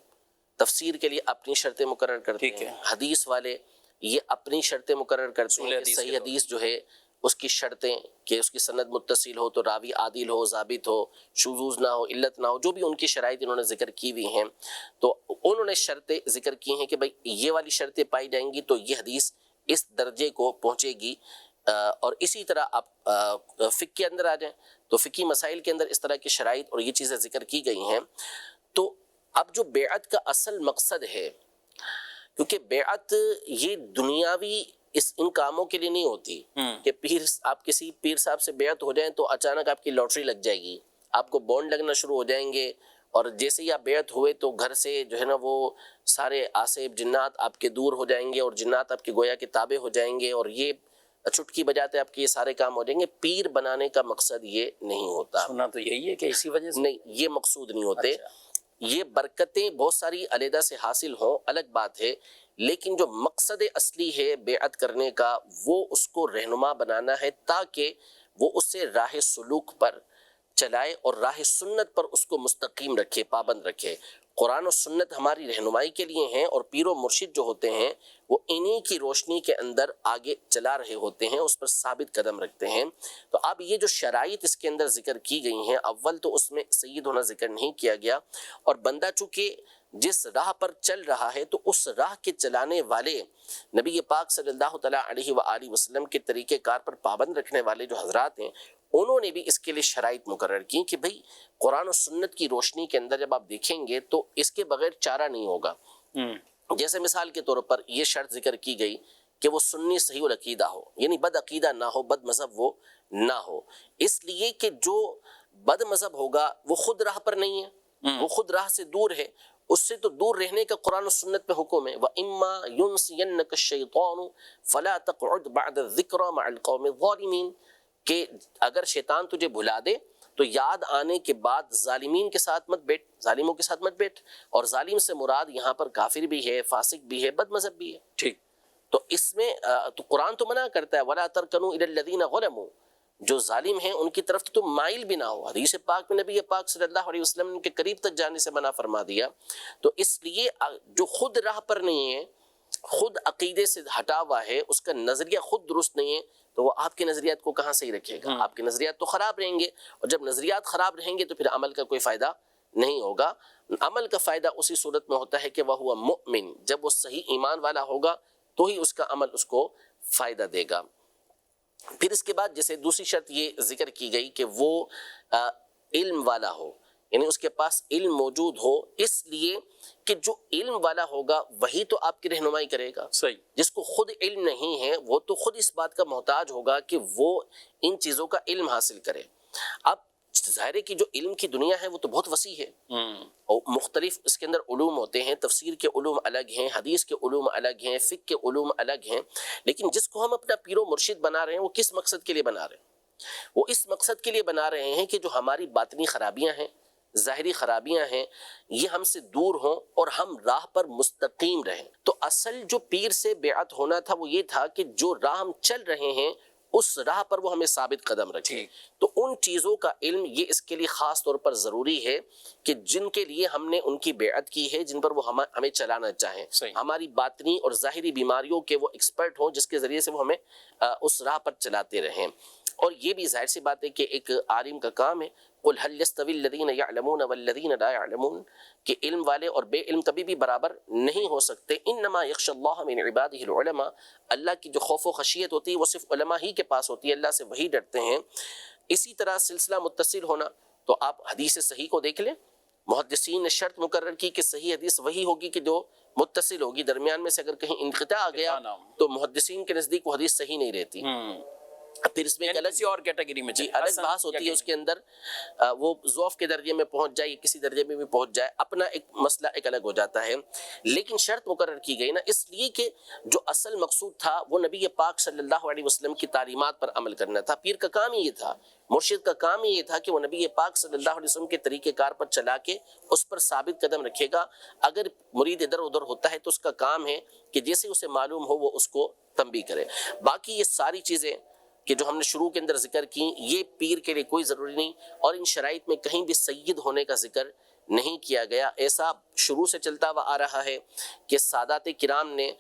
تفسیر کے لیے اپنی شرطیں مقرر کرتے ہیں, حدیث والے یہ اپنی شرطیں مقرر کرتے ہیں, صحیح حدیث جو ہے اس کی شرطیں کہ اس کی سند متصل ہو, تو راوی عادل ہو, ضابط ہو, شذوذ نہ ہو, علت نہ ہو, جو بھی ان کی شرائط انہوں نے ذکر کی ہوئی ہیں, تو انہوں نے شرطیں ذکر کی ہیں کہ بھائی یہ والی شرطیں پائی جائیں گی تو یہ حدیث اس درجے کو پہنچے گی. اور اسی طرح آپ فقہ کے اندر آ جائیں تو فقہی مسائل کے اندر اس طرح کی شرائط اور یہ چیزیں ذکر کی گئی ہیں. تو اب جو بیعت کا اصل مقصد ہے, کیونکہ بیعت یہ دنیاوی ان کاموں کے لیے نہیں ہوتی کہ آپ کسی پیر صاحب سے بیعت ہو جائیں تو اچانک آپ کی لاٹری لگ جائے گی, آپ کو بانڈ لگنا شروع ہو جائیں گے, اور جیسے ہی آپ بیعت ہوئے تو گھر سے جو ہے نا وہ سارے آصف جنات آپ کے دور ہو جائیں گے اور جنات آپ کے گویا کے تابع ہو جائیں گے, اور یہ چٹکی بجاتے آپ کے یہ سارے کام ہو جائیں گے. پیر بنانے کا مقصد یہ نہیں ہوتا. سنا تو یہی ہے کہ اسی وجہ سے نہیں, یہ مقصود نہیں ہوتے. یہ برکتیں بہت ساری علیحدہ سے حاصل ہوں الگ بات ہے, لیکن جو مقصد اصلی ہے بیعت کرنے کا وہ اس کو رہنما بنانا ہے تاکہ وہ اسے راہ سلوک پر چلائے اور راہ سنت پر اس کو مستقیم رکھے, پابند رکھے. قرآن و سنت ہماری رہنمائی کے لیے ہیں، اور پیر و مرشد جو ہوتے ہیں وہ انہی کی روشنی کے اندر آگے چلا رہے ہوتے ہیں، اس پر ثابت قدم رکھتے ہیں۔ تو اب یہ جو شرائط اس کے اندر ذکر کی گئی ہیں، اول تو اس میں سید ہونا ذکر نہیں کیا گیا، اور بندہ چونکہ جس راہ پر چل رہا ہے تو اس راہ کے چلانے والے نبی پاک صلی اللہ تعالیٰ علیہ وآلہ وسلم کے طریقہ کار پر پابند رکھنے والے جو حضرات ہیں، انہوں نے بھی اس کے لیے شرائط مقرر کی کہ بھئی قرآن و سنت کی روشنی کے اندر جب آپ دیکھیں گے تو اس کے بغیر چارہ نہیں ہوگا۔ جیسے مثال کے طور پر یہ شرط ذکر کی گئی کہ وہ سنی صحیح العقیدہ ہو، یعنی بد عقیدہ نہ ہو، بد مذہب وہ نہ ہو، اس لیے کہ جو بد مذہب ہوگا وہ خود راہ پر نہیں ہے، وہ خود راہ سے دور ہے، اس سے تو دور رہنے کا قرآن و سنت پہ حکم ہے۔ وَإِمَّا يُنْسِيَنَّكَ الشَّيْطَانُ فَلَا تَقْعُدْ بَعْدَ الذِّكْرَى مَعَ الْقَوْمِ الظَّالِمِينَ، کہ اگر شیطان تجھے بھلا دے تو یاد آنے کے بعد ظالمین کے ساتھ مت بیٹھ، ظالموں کے ساتھ مت بیٹھ، اور ظالم سے مراد یہاں پر کافر بھی ہے، فاسق بھی ہے، بد مذہب بھی ہے۔
ٹھیک،
تو اس میں تو قرآن تو منع کرتا ہے وَلَا تَرْكَنُوا إِلَى الَّذِينَ ظَلَمُوا، جو ظالم ہیں ان کی طرف تو تم مائل بھی نہ ہو۔ حدیث پاک میں نبی پاک صلی اللہ علیہ وسلم کے قریب تک جانے سے منع فرما دیا۔ تو اس لیے جو خود راہ پر نہیں ہے، خود عقیدے سے ہٹا ہوا ہے، اس کا نظریہ خود درست نہیں ہے، تو وہ آپ کے نظریات کو کہاں صحیح رکھے گا؟ آپ کے نظریات تو خراب رہیں گے، اور جب نظریات خراب رہیں گے تو پھر عمل کا کوئی فائدہ نہیں ہوگا۔ عمل کا فائدہ اسی صورت میں ہوتا ہے کہ وہ ہوا مؤمن، جب وہ صحیح ایمان والا ہوگا تو ہی اس کا عمل اس کو فائدہ دے گا۔ پھر اس کے بعد جیسے دوسری شرط یہ ذکر کی گئی کہ وہ علم والا ہو، یعنی اس کے پاس علم موجود ہو، اس لیے کہ جو علم والا ہوگا وہی تو آپ کی رہنمائی کرے گا۔
صحیح،
جس کو خود علم نہیں ہے وہ تو خود اس بات کا محتاج ہوگا کہ وہ ان چیزوں کا علم حاصل کرے۔ اب ظاہر ہے کہ جو علم کی دنیا ہے وہ تو بہت وسیع ہے، اور مختلف اس کے اندر علوم ہوتے ہیں، تفسیر کے علوم الگ ہیں، حدیث کے علوم الگ ہیں، فقہ کے علوم الگ ہیں، لیکن جس کو ہم اپنا پیر و مرشد بنا رہے ہیں وہ کس مقصد کے لیے بنا رہے ہیں؟ وہ اس مقصد کے لیے بنا رہے ہیں کہ جو ہماری باطنی خرابیاں ہیں، ظاہری خرابیاں ہیں، یہ ہم سے دور ہوں اور ہم راہ پر مستقیم رہیں۔ تو اصل جو پیر سے بیعت ہونا تھا وہ یہ تھا کہ جو راہ ہم چل رہے ہیں اس راہ پر وہ ہمیں ثابت قدم رکھے۔ تو ان چیزوں کا علم یہ اس کے لیے خاص طور پر ضروری ہے کہ جن کے لیے ہم نے ان کی بیعت کی ہے، جن پر وہ ہمیں چلانا چاہیں، ہماری باطنی اور ظاہری بیماریوں کے وہ ایکسپرٹ ہوں، جس کے ذریعے سے وہ ہمیں اس راہ پر چلاتے رہیں۔ اور یہ بھی ظاہر سی بات ہے کہ ایک عالم کا کام ہے، قُلْ هَلْ يَسْتَوِي الَّذِينَ يَعْلَمُونَ وَالَّذِينَ لَا يَعْلَمُونَ، کہ علم والے اور بے علم کبھی بھی برابر نہیں ہو سکتے۔ انما یخشى اللہ من عباده العلماء، اللہ کی جو خوف و خشیت ہوتی ہے وہ صرف علماء ہی کے پاس ہوتی ہے، اللہ سے وہی ڈرتے ہیں۔ اسی طرح سلسلہ متصل ہونا، تو آپ حدیث صحیح کو دیکھ لیں، محدثین نے شرط مقرر کی کہ صحیح حدیث وہی ہوگی کہ جو متصل ہوگی، درمیان میں سے اگر کہیں انقطاع آ گیا تو محدثین کے نزدیک وہ حدیث صحیح نہیں رہتی۔ پھر اس میں ایک الگ
اور کیٹیگری میں
الگ بحث ہوتی ہے اس کے اندر، وہ ضعف کے درجے میں پہنچ جائے، کسی درجے میں بھی پہنچ جائے، اپنا ایک مسئلہ ایک الگ ہو جاتا ہے۔ لیکن شرط مقرر کی گئی نا اس لیے کہ جو اصل مقصود تھا وہ نبی پاک صلی اللہ علیہ وسلم کی تعلیمات پر عمل کرنا تھا۔ پیر کا کام ہی یہ تھا، مرشد کا کام ہی یہ تھا کہ وہ نبی پاک صلی اللہ علیہ وسلم کے طریقہ کار پر چلا کے اس پر ثابت قدم رکھے گا۔ اگر مرید ادھر ادھر ہوتا ہے تو اس کا کام ہے کہ جیسے اسے معلوم ہو وہ اس کو تنبیہ کرے۔ باقی یہ ساری چیزیں کہ جو ہم نے شروع کے اندر ذکر کی، یہ پیر کے لیے کوئی ضروری نہیں، اور ان شرائط میں کہیں بھی سید ہونے کا ذکر نہیں کیا گیا۔ ایسا شروع سے چلتا ہوا آ رہا ہے کہ سادات کرام نے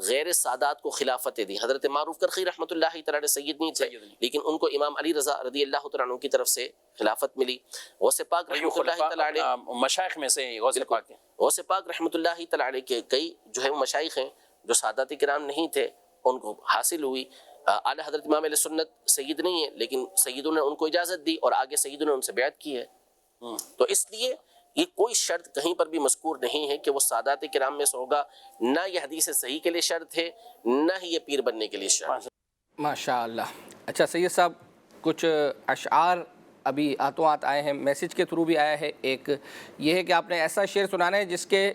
غیر سادات کو خلافت دی۔ حضرت معروف کرخی رحمۃ اللہ تعالی سید نہیں تھے، لیکن ان کو امام علی رضا رضی اللہ تعالیٰ عنہ کی طرف سے خلافت ملی۔ غوث پاک رحمۃ اللہ تعالی علیہ
مشائخ میں سے غوث پاک ہیں،
غوث پاک رحمۃ اللہ تعالی علیہ کے کئی جو ہے مشائخ ہیں جو سادات کرام نہیں تھے، ان کو حاصل ہوئی۔ اعلیٰ حضرت امام علیہ سنت سید نہیں ہے، لیکن سیدوں نے ان کو اجازت دی اور آگے سیدوں نے ان سے بیعت کی ہے۔ تو اس لیے یہ کوئی شرط کہیں پر بھی مذکور نہیں ہے کہ وہ سادات کرام میں سے ہوگا، نہ یہ حدیث صحیح کے لیے شرط ہے، نہ ہی یہ پیر بننے کے لیے شرط ہے۔
ماشاء اللہ۔ اچھا سید صاحب، کچھ اشعار ابھی آتوں آت آئے ہیں، میسیج کے تھرو بھی آیا ہے۔ ایک یہ ہے کہ آپ نے ایسا شعر سنانا ہے جس کے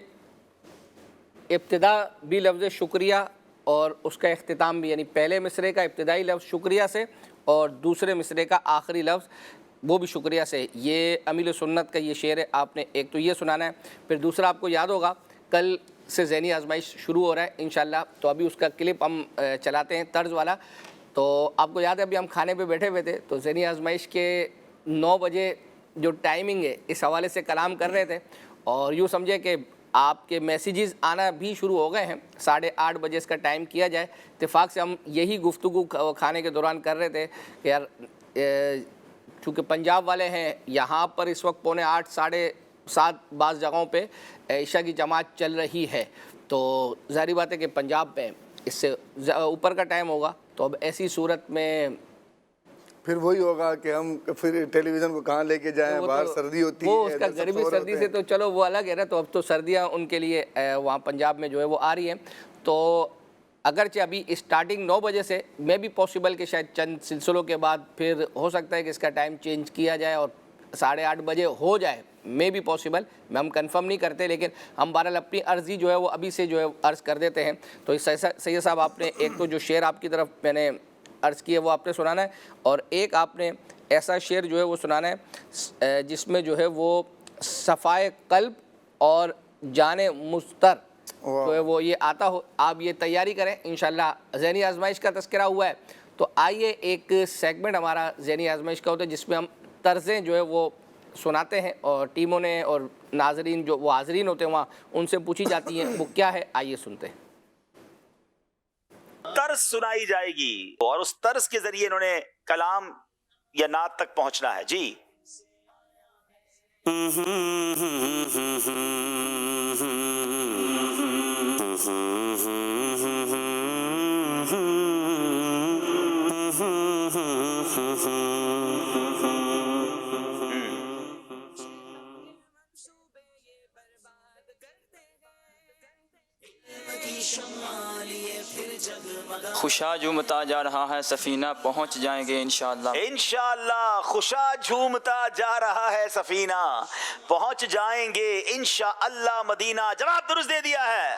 ابتدا بھی لفظ شکریہ اور اس کا اختتام بھی، یعنی پہلے مصرعے کا ابتدائی لفظ شکریہ سے اور دوسرے مصرعے کا آخری لفظ وہ بھی شکریہ سے۔ یہ امیل سنت کا یہ شعر ہے، آپ نے ایک تو یہ سنانا ہے، پھر دوسرا آپ کو یاد ہوگا کل سے ذہنی آزمائش شروع ہو رہا ہے انشاءاللہ، تو ابھی اس کا کلپ ہم چلاتے ہیں طرز والا۔ تو آپ کو یاد ہے ابھی ہم کھانے پہ بیٹھے ہوئے تھے تو ذہنی آزمائش کے 9 بجے جو ٹائمنگ ہے اس حوالے سے کلام کر رہے تھے، اور یوں سمجھے کہ آپ کے میسیجز آنا بھی شروع ہو گئے ہیں. 8:30 بجے اس کا ٹائم کیا جائے. اتفاق سے ہم یہی گفتگو کھانے کے دوران کر رہے تھے کہ یار چونکہ پنجاب والے ہیں, یہاں پر اس وقت 8:45 7:30 بعض جگہوں پہ عشاء کی جماعت چل رہی ہے. تو ظاہری بات ہے کہ پنجاب میں اس سے اوپر کا ٹائم ہوگا. تو اب ایسی صورت میں
پھر وہی ہوگا کہ ہم پھر ٹیلی ویژن کو کہاں لے کے جائیں, باہر سردی ہوتی ہے,
وہ اس کا گرمی سردی سے تو چلو وہ الگ ہے نا. تو اب تو سردیاں ان کے لیے وہاں پنجاب میں جو ہے وہ آ رہی ہیں. تو اگرچہ ابھی اسٹارٹنگ 9 بجے سے میں بھی پاسبل کہ شاید چند سلسلوں کے بعد پھر ہو سکتا ہے کہ اس کا ٹائم چینج کیا جائے اور 8:30 بجے ہو جائے, میں بھی پاسبل, ہم کنفرم نہیں کرتے, لیکن ہم بہرحال اپنی عرضی جو ہے وہ ابھی سے جو ہے عرض کر دیتے ہیں. تو سید صاحب آپ نے ایک تو جو شعر آپ کی طرف میں نے عرض کی ہے وہ آپ نے سنانا ہے, اور ایک آپ نے ایسا شعر جو ہے وہ سنانا ہے جس میں جو ہے وہ صفائے قلب اور جان مستر جو ہے وہ یہ آتا ہو. آپ یہ تیاری کریں انشاءاللہ. ذہنی آزمائش کا تذکرہ ہوا ہے, تو آئیے ایک سیگمنٹ ہمارا ذہنی آزمائش کا ہوتا ہے جس میں ہم طرزیں جو ہے وہ سناتے ہیں, اور ٹیموں نے اور ناظرین جو وہ حاضرین ہوتے ہیں وہاں ان سے پوچھی جاتی ہیں وہ کیا ہے. آئیے سنتے ہیں.
طرز سنائی جائے گی اور اس طرز کے ذریعے انہوں نے کلام یا نعت تک پہنچنا ہے. جی
خوشا جھومتا جا رہا ہے سفینہ, پہنچ جائیں گے انشاءاللہ.
انشاءاللہ خوشا جھومتا جا رہا ہے سفینہ, پہنچ جائیں گے انشاءاللہ مدینہ. جواب درست دے دیا ہے.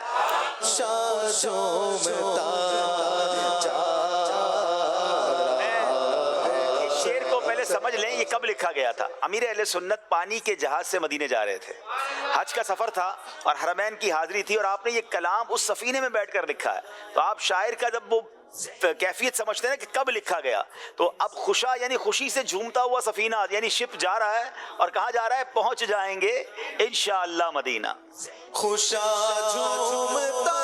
شعر کو پہلے سمجھ لیں یہ کب لکھا گیا تھا. امیر اہل سنت پانی کے جہاز سے مدینے جا رہے تھے, حج کا سفر تھا اور حرمین کی حاضری تھی, اور آپ نے یہ کلام اس سفینے میں بیٹھ کر لکھا ہے. تو آپ شاعر کا جب وہ کیفیت سمجھتے ہیں کہ کب لکھا گیا, تو اب خوشا یعنی خوشی سے جھومتا ہوا سفینہ یعنی شپ جا رہا ہے, اور کہاں جا رہا ہے؟ پہنچ جائیں گے انشاءاللہ مدینہ.
خوشا جھومتا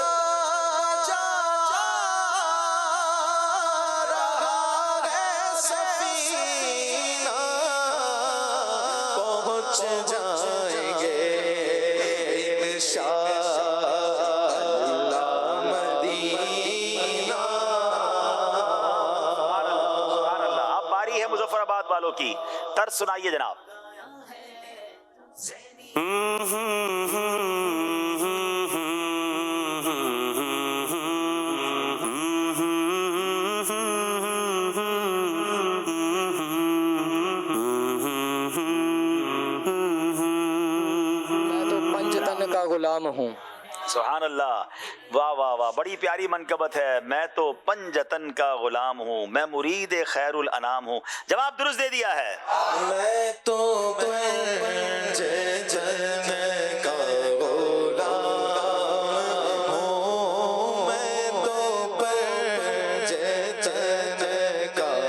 والوں کی طرز سنائیے جناب.
میں تو پنجتن کا غلام ہوں.
سبحان اللہ, واہ واہ واہ, بڑی پیاری منقبت ہے. میں تو پنجتن کا غلام ہوں, میں مرید خیر الانام ہوں. جواب درست دے دیا ہے.
میں تو پنجتن کا غلام ہوں, میں تو پنجتن کا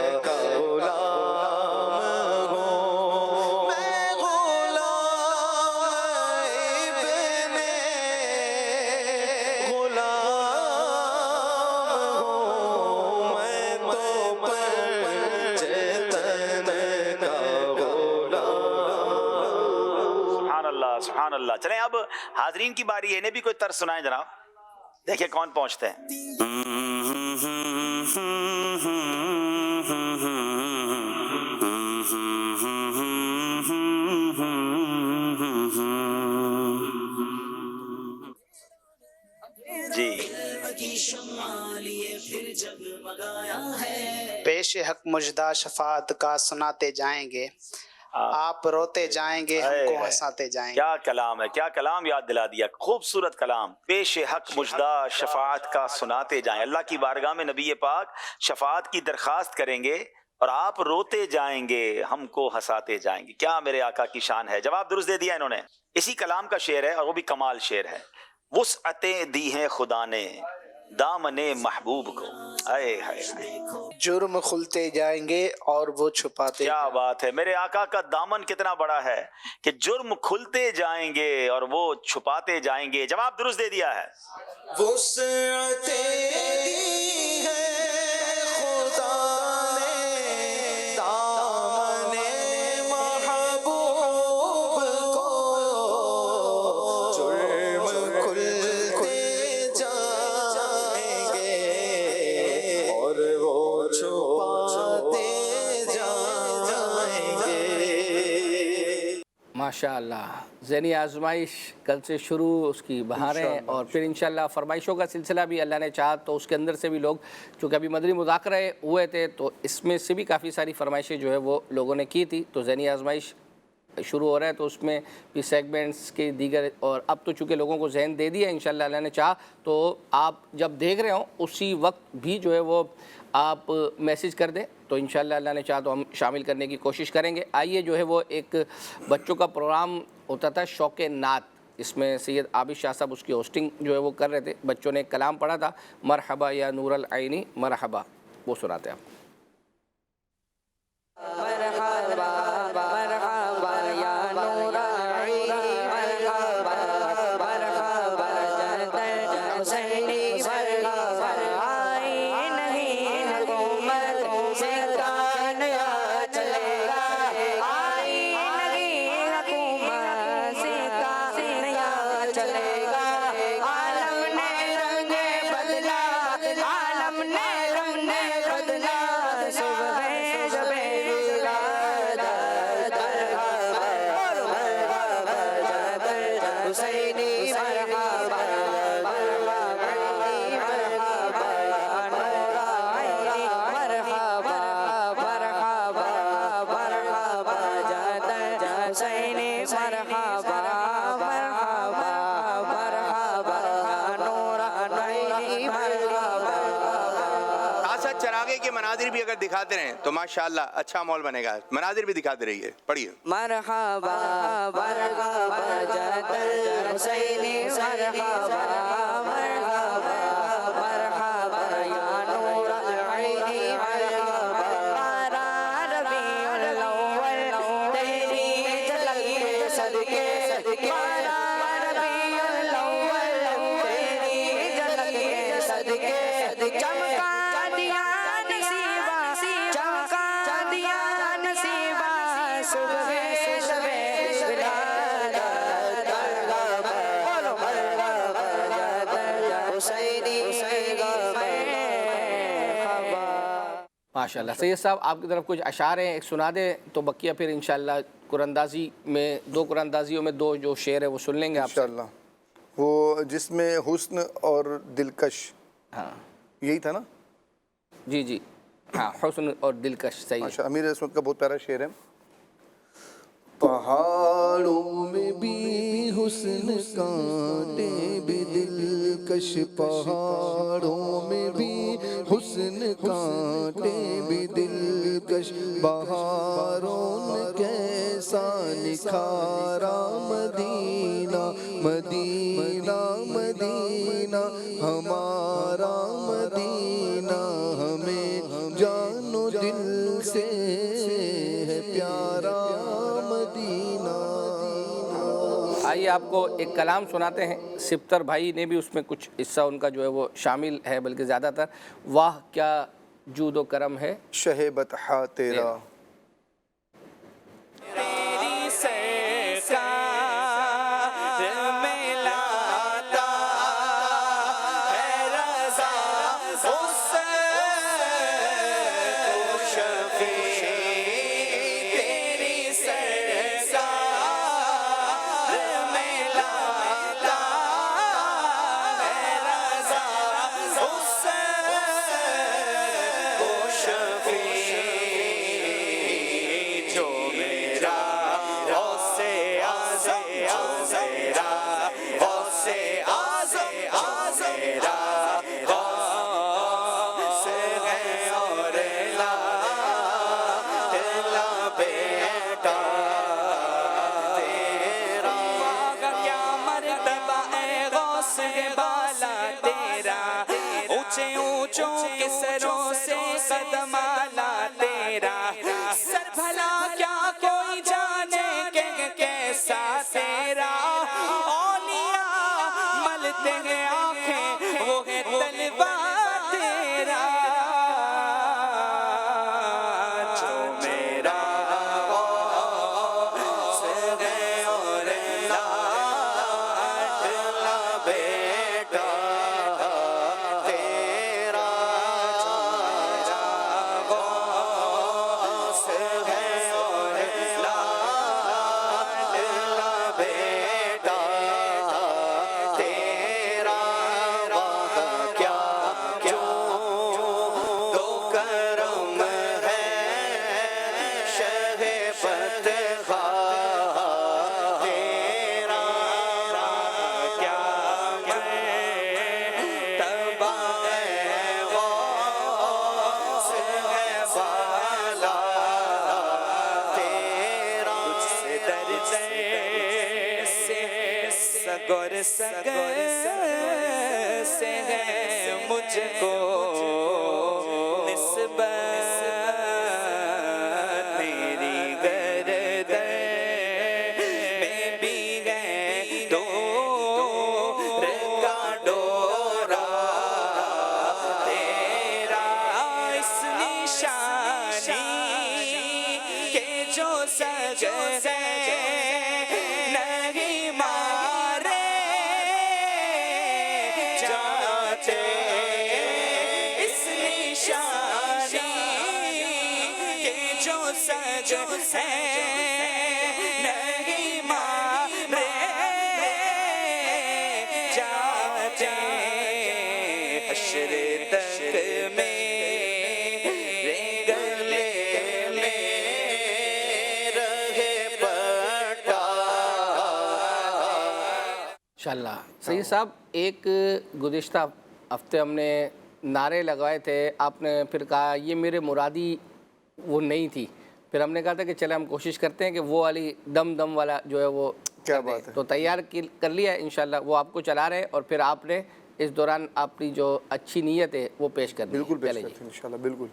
غلام ہوں, میں غلام ابن
سبحان اللہ. چلیں اب حاضرین کی باری ہے, انہیں بھی کوئی طرز سنائیں جناب. دیکھیں کون پہنچتے ہیں. جی
پیش حق مجدہ شفاعت کا سناتے جائیں گے, آپ روتے جائیں گے ہم کو ہنساتے جائیں گے.
کیا کلام ہے, کیا کلام یاد دلا دیا, خوبصورت کلام. پیش حق مجدہ شفاعت کا سناتے جائیں. اللہ کی بارگاہ میں نبی پاک شفاعت کی درخواست کریں گے اور آپ روتے جائیں گے, ہم کو ہنساتے جائیں گے. کیا میرے آقا کی شان ہے. جواب درست دے دیا انہوں نے. اسی کلام کا شعر ہے اور وہ بھی کمال شعر ہے. وسعتیں دی ہیں خدا نے, دامن محبوب کو. اے ہائے ہائے،
جرم کھلتے جائیں گے اور وہ چھپاتے.
کیا بات ہے. میرے آقا کا دامن کتنا بڑا ہے کہ جرم کھلتے جائیں گے اور وہ چھپاتے جائیں گے. جواب درست دے دیا ہے.
وسعتیں دی ہے خدا نے دامن محبوب کو، جرم کھلتے جائیں گے اور وہ چھپاتے جائیں گے.
ماشاء اللہ. ذہنی آزمائش کل سے شروع، اس کی بہاریں، اور پھر انشاءاللہ فرمائشوں کا سلسلہ بھی اللہ نے چاہا تو اس کے اندر سے بھی لوگ، چونکہ ابھی مدنی مذاکرے ہوئے تھے تو اس میں سے بھی کافی ساری فرمائشیں جو ہے وہ لوگوں نے کی تھی. تو ذہنی آزمائش شروع ہو رہا ہے تو اس میں بھی سیگمنٹس کے دیگر، اور اب تو چونکہ لوگوں کو ذہن دے دیا انشاءاللہ اللہ نے چاہا تو آپ جب دیکھ رہے ہوں اسی وقت بھی جو ہے وہ آپ میسیج کر دیں تو انشاءاللہ اللہ نے چاہا تو ہم شامل کرنے کی کوشش کریں گے. آئیے جو ہے وہ ایک بچوں کا پروگرام ہوتا تھا شوق نعت، اس میں سید عابد شاہ صاحب اس کی ہوسٹنگ جو ہے وہ کر رہے تھے. بچوں نے ایک کلام پڑھا تھا، مرحبا یا نور العینی مرحبا، وہ سناتے ہیں آپ.
چراغے کے مناظر بھی اگر دکھاتے رہیں تو ماشاءاللہ اچھا ماحول بنے گا. مناظر بھی دکھاتے رہیے. پڑھیے.
مرحبا مرحبا جد حسینی مرحبا مرحبا مرحبا یا نور العینی مرحبا ربیع الاول تیری جلوے صدقے ربیع الاول تیری جلوے صدقے چمکا
ماشاءاللہ. سید صاحب آپ کی طرف کچھ اشعار ہیں، ایک سنا دیں تو بقیہ پھر انشاءاللہ قرآن اندازی میں دو قرآن اندازیوں میں دو جو شعر ہے وہ سن لیں گے آپ سے.
انشاءاللہ. وہ جس میں حسن اور دلکش،
ہاں
یہی تھا نا؟
جی جی ہاں، حسن اور دلکش. صحیح ہے.
امیر عصمت کا بہت پیارا شعر ہے. پہاڑوں میں بھی حسن کانٹے بھی دلکش، پہاڑوں میں بھی حسن کانٹے بھی دلکش، بہاروں نے کیسا نکھارا مدینہ مدینہ مدینہ ہمارا مدینہ، ہمیں جان و دل سے ہے پیارا مدینہ.
آئیے آپ کو ایک کلام سناتے ہیں. سپتر بھائی نے بھی اس میں کچھ حصہ ان کا جو ہے وہ شامل ہے، بلکہ زیادہ تر. واہ کیا جود و کرم ہے
شہ بطحا تیرا.
اونچوں کے سروں سے قدم آلا تیرا سر بھلا کیا کوئی جانے کہ کیسا تیرا اولیاء ملتے ہیں آنکھیں وہ ہے طلبہ تیرا جو میرا غوث ہے اور لاڈلا بیٹا تیرا جو میرا غوث ہے اور لاڈلا بیٹا تیرا واہ کیا دو کرم ہے شہ بدخواہ تیرا کیا مرتبہ غوث ہے والا تیرا سے درجے سے سگور سگر سے ہے مجھ کو نسبت میری گردن میں بھی ہے ڈور کا ڈورا تیرا اس نشانی کے جو سج ہے نہیں مارے جاتے اس نشانی کے جو سج ہے نہیں مارے جاتے حشر تک میرے گلے میں رہے پٹا
انشاءاللہ سید صاحب ایک گزشتہ ہفتے ہم نے نعرے لگائے تھے، آپ نے پھر کہا یہ میرے مرادی وہ نہیں تھی، پھر ہم نے کہا تھا کہ چلے ہم کوشش کرتے ہیں کہ وہ والی دم دم والا جو ہے وہ
کیا بات ہے،
تو تیار کر لیا ہے انشاءاللہ، وہ آپ کو چلا رہے ہیں اور پھر آپ نے اس دوران اپنی جو اچھی نیت ہے وہ پیش کر دی.
بالکل پیش
چلے
کرتے ہیں انشاءاللہ. بالکل.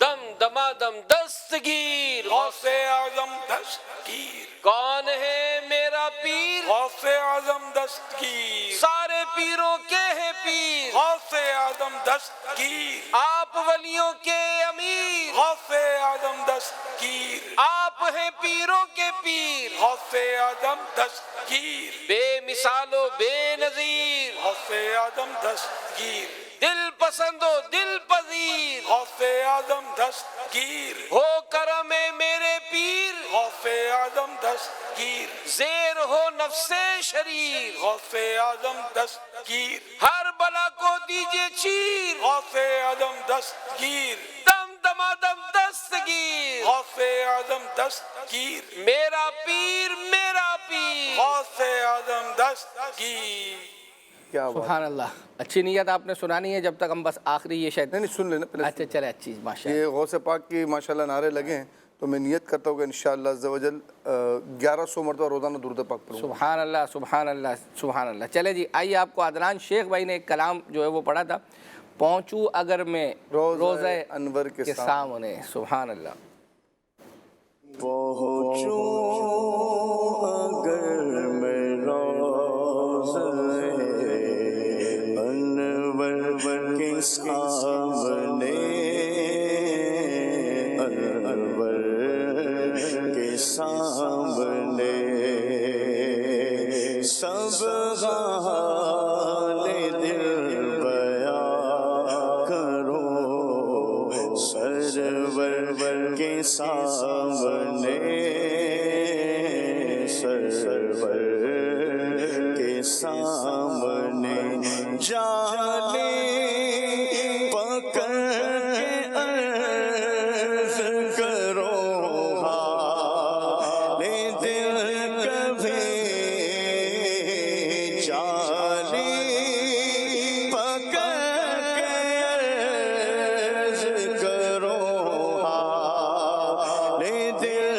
دم دمادم دستگیر
غوث اعظم دستگیر
کون ہے میرا پیر
غوث اعظم دستگیر
سارے پیروں کے ہیں پیر
غوث اعظم دستگیر
آپ ولیوں کے امیر
غوث اعظم دستگیر
آپ ہیں پیروں کے پیر
غوث اعظم دستگیر
بے مثال و بے نظیر
غوث اعظم دستگیر
دل پسند و دل پذیر
غوث اعظم دستگیر
ہو کرم میرے پیر
غوث اعظم دستگیر
زیر ہو نفس شریر
غوث اعظم دستگیر
ہر بلا کو دیجئے چیر
غوث اعظم دستگیر
دم دمادم دستگیر
غوث اعظم دستگیر
میرا پیر
غوث اعظم دستگیر.
سبحان اللہ. اچھی نیت آپ نے سنانی ہے، جب تک ہم بس آخری یہ شاید
نہیں سن لینا پہلے.
اچھا چلے اچھی ماشاء اللہ.
یہ غوث پاک کی ماشاءاللہ نعرے لگے ہیں تو میں نیت کرتا ہوں کہ انشاءاللہ عز و جل 1100 مرتبہ روزانہ درود پاک پڑھوں.
سبحان اللہ سبحان اللہ سبحان اللہ. چلے جی آئیے، آپ کو عدنان شیخ بھائی نے ایک کلام جو ہے وہ پڑھا تھا، پہنچوں اگر میں روزہ
انور کے
سامنے. سبحان اللہ.
پہنچوں اگر میں روزہ انور کے سامنے، انور کے سامنے سب حال دل بیان کرو، سرور کے سامنے، سرور کے سامنے جانے پکڑ کے عرض کرو، حال دل کبھی جانے پکڑ کے عرض کرو، حال دل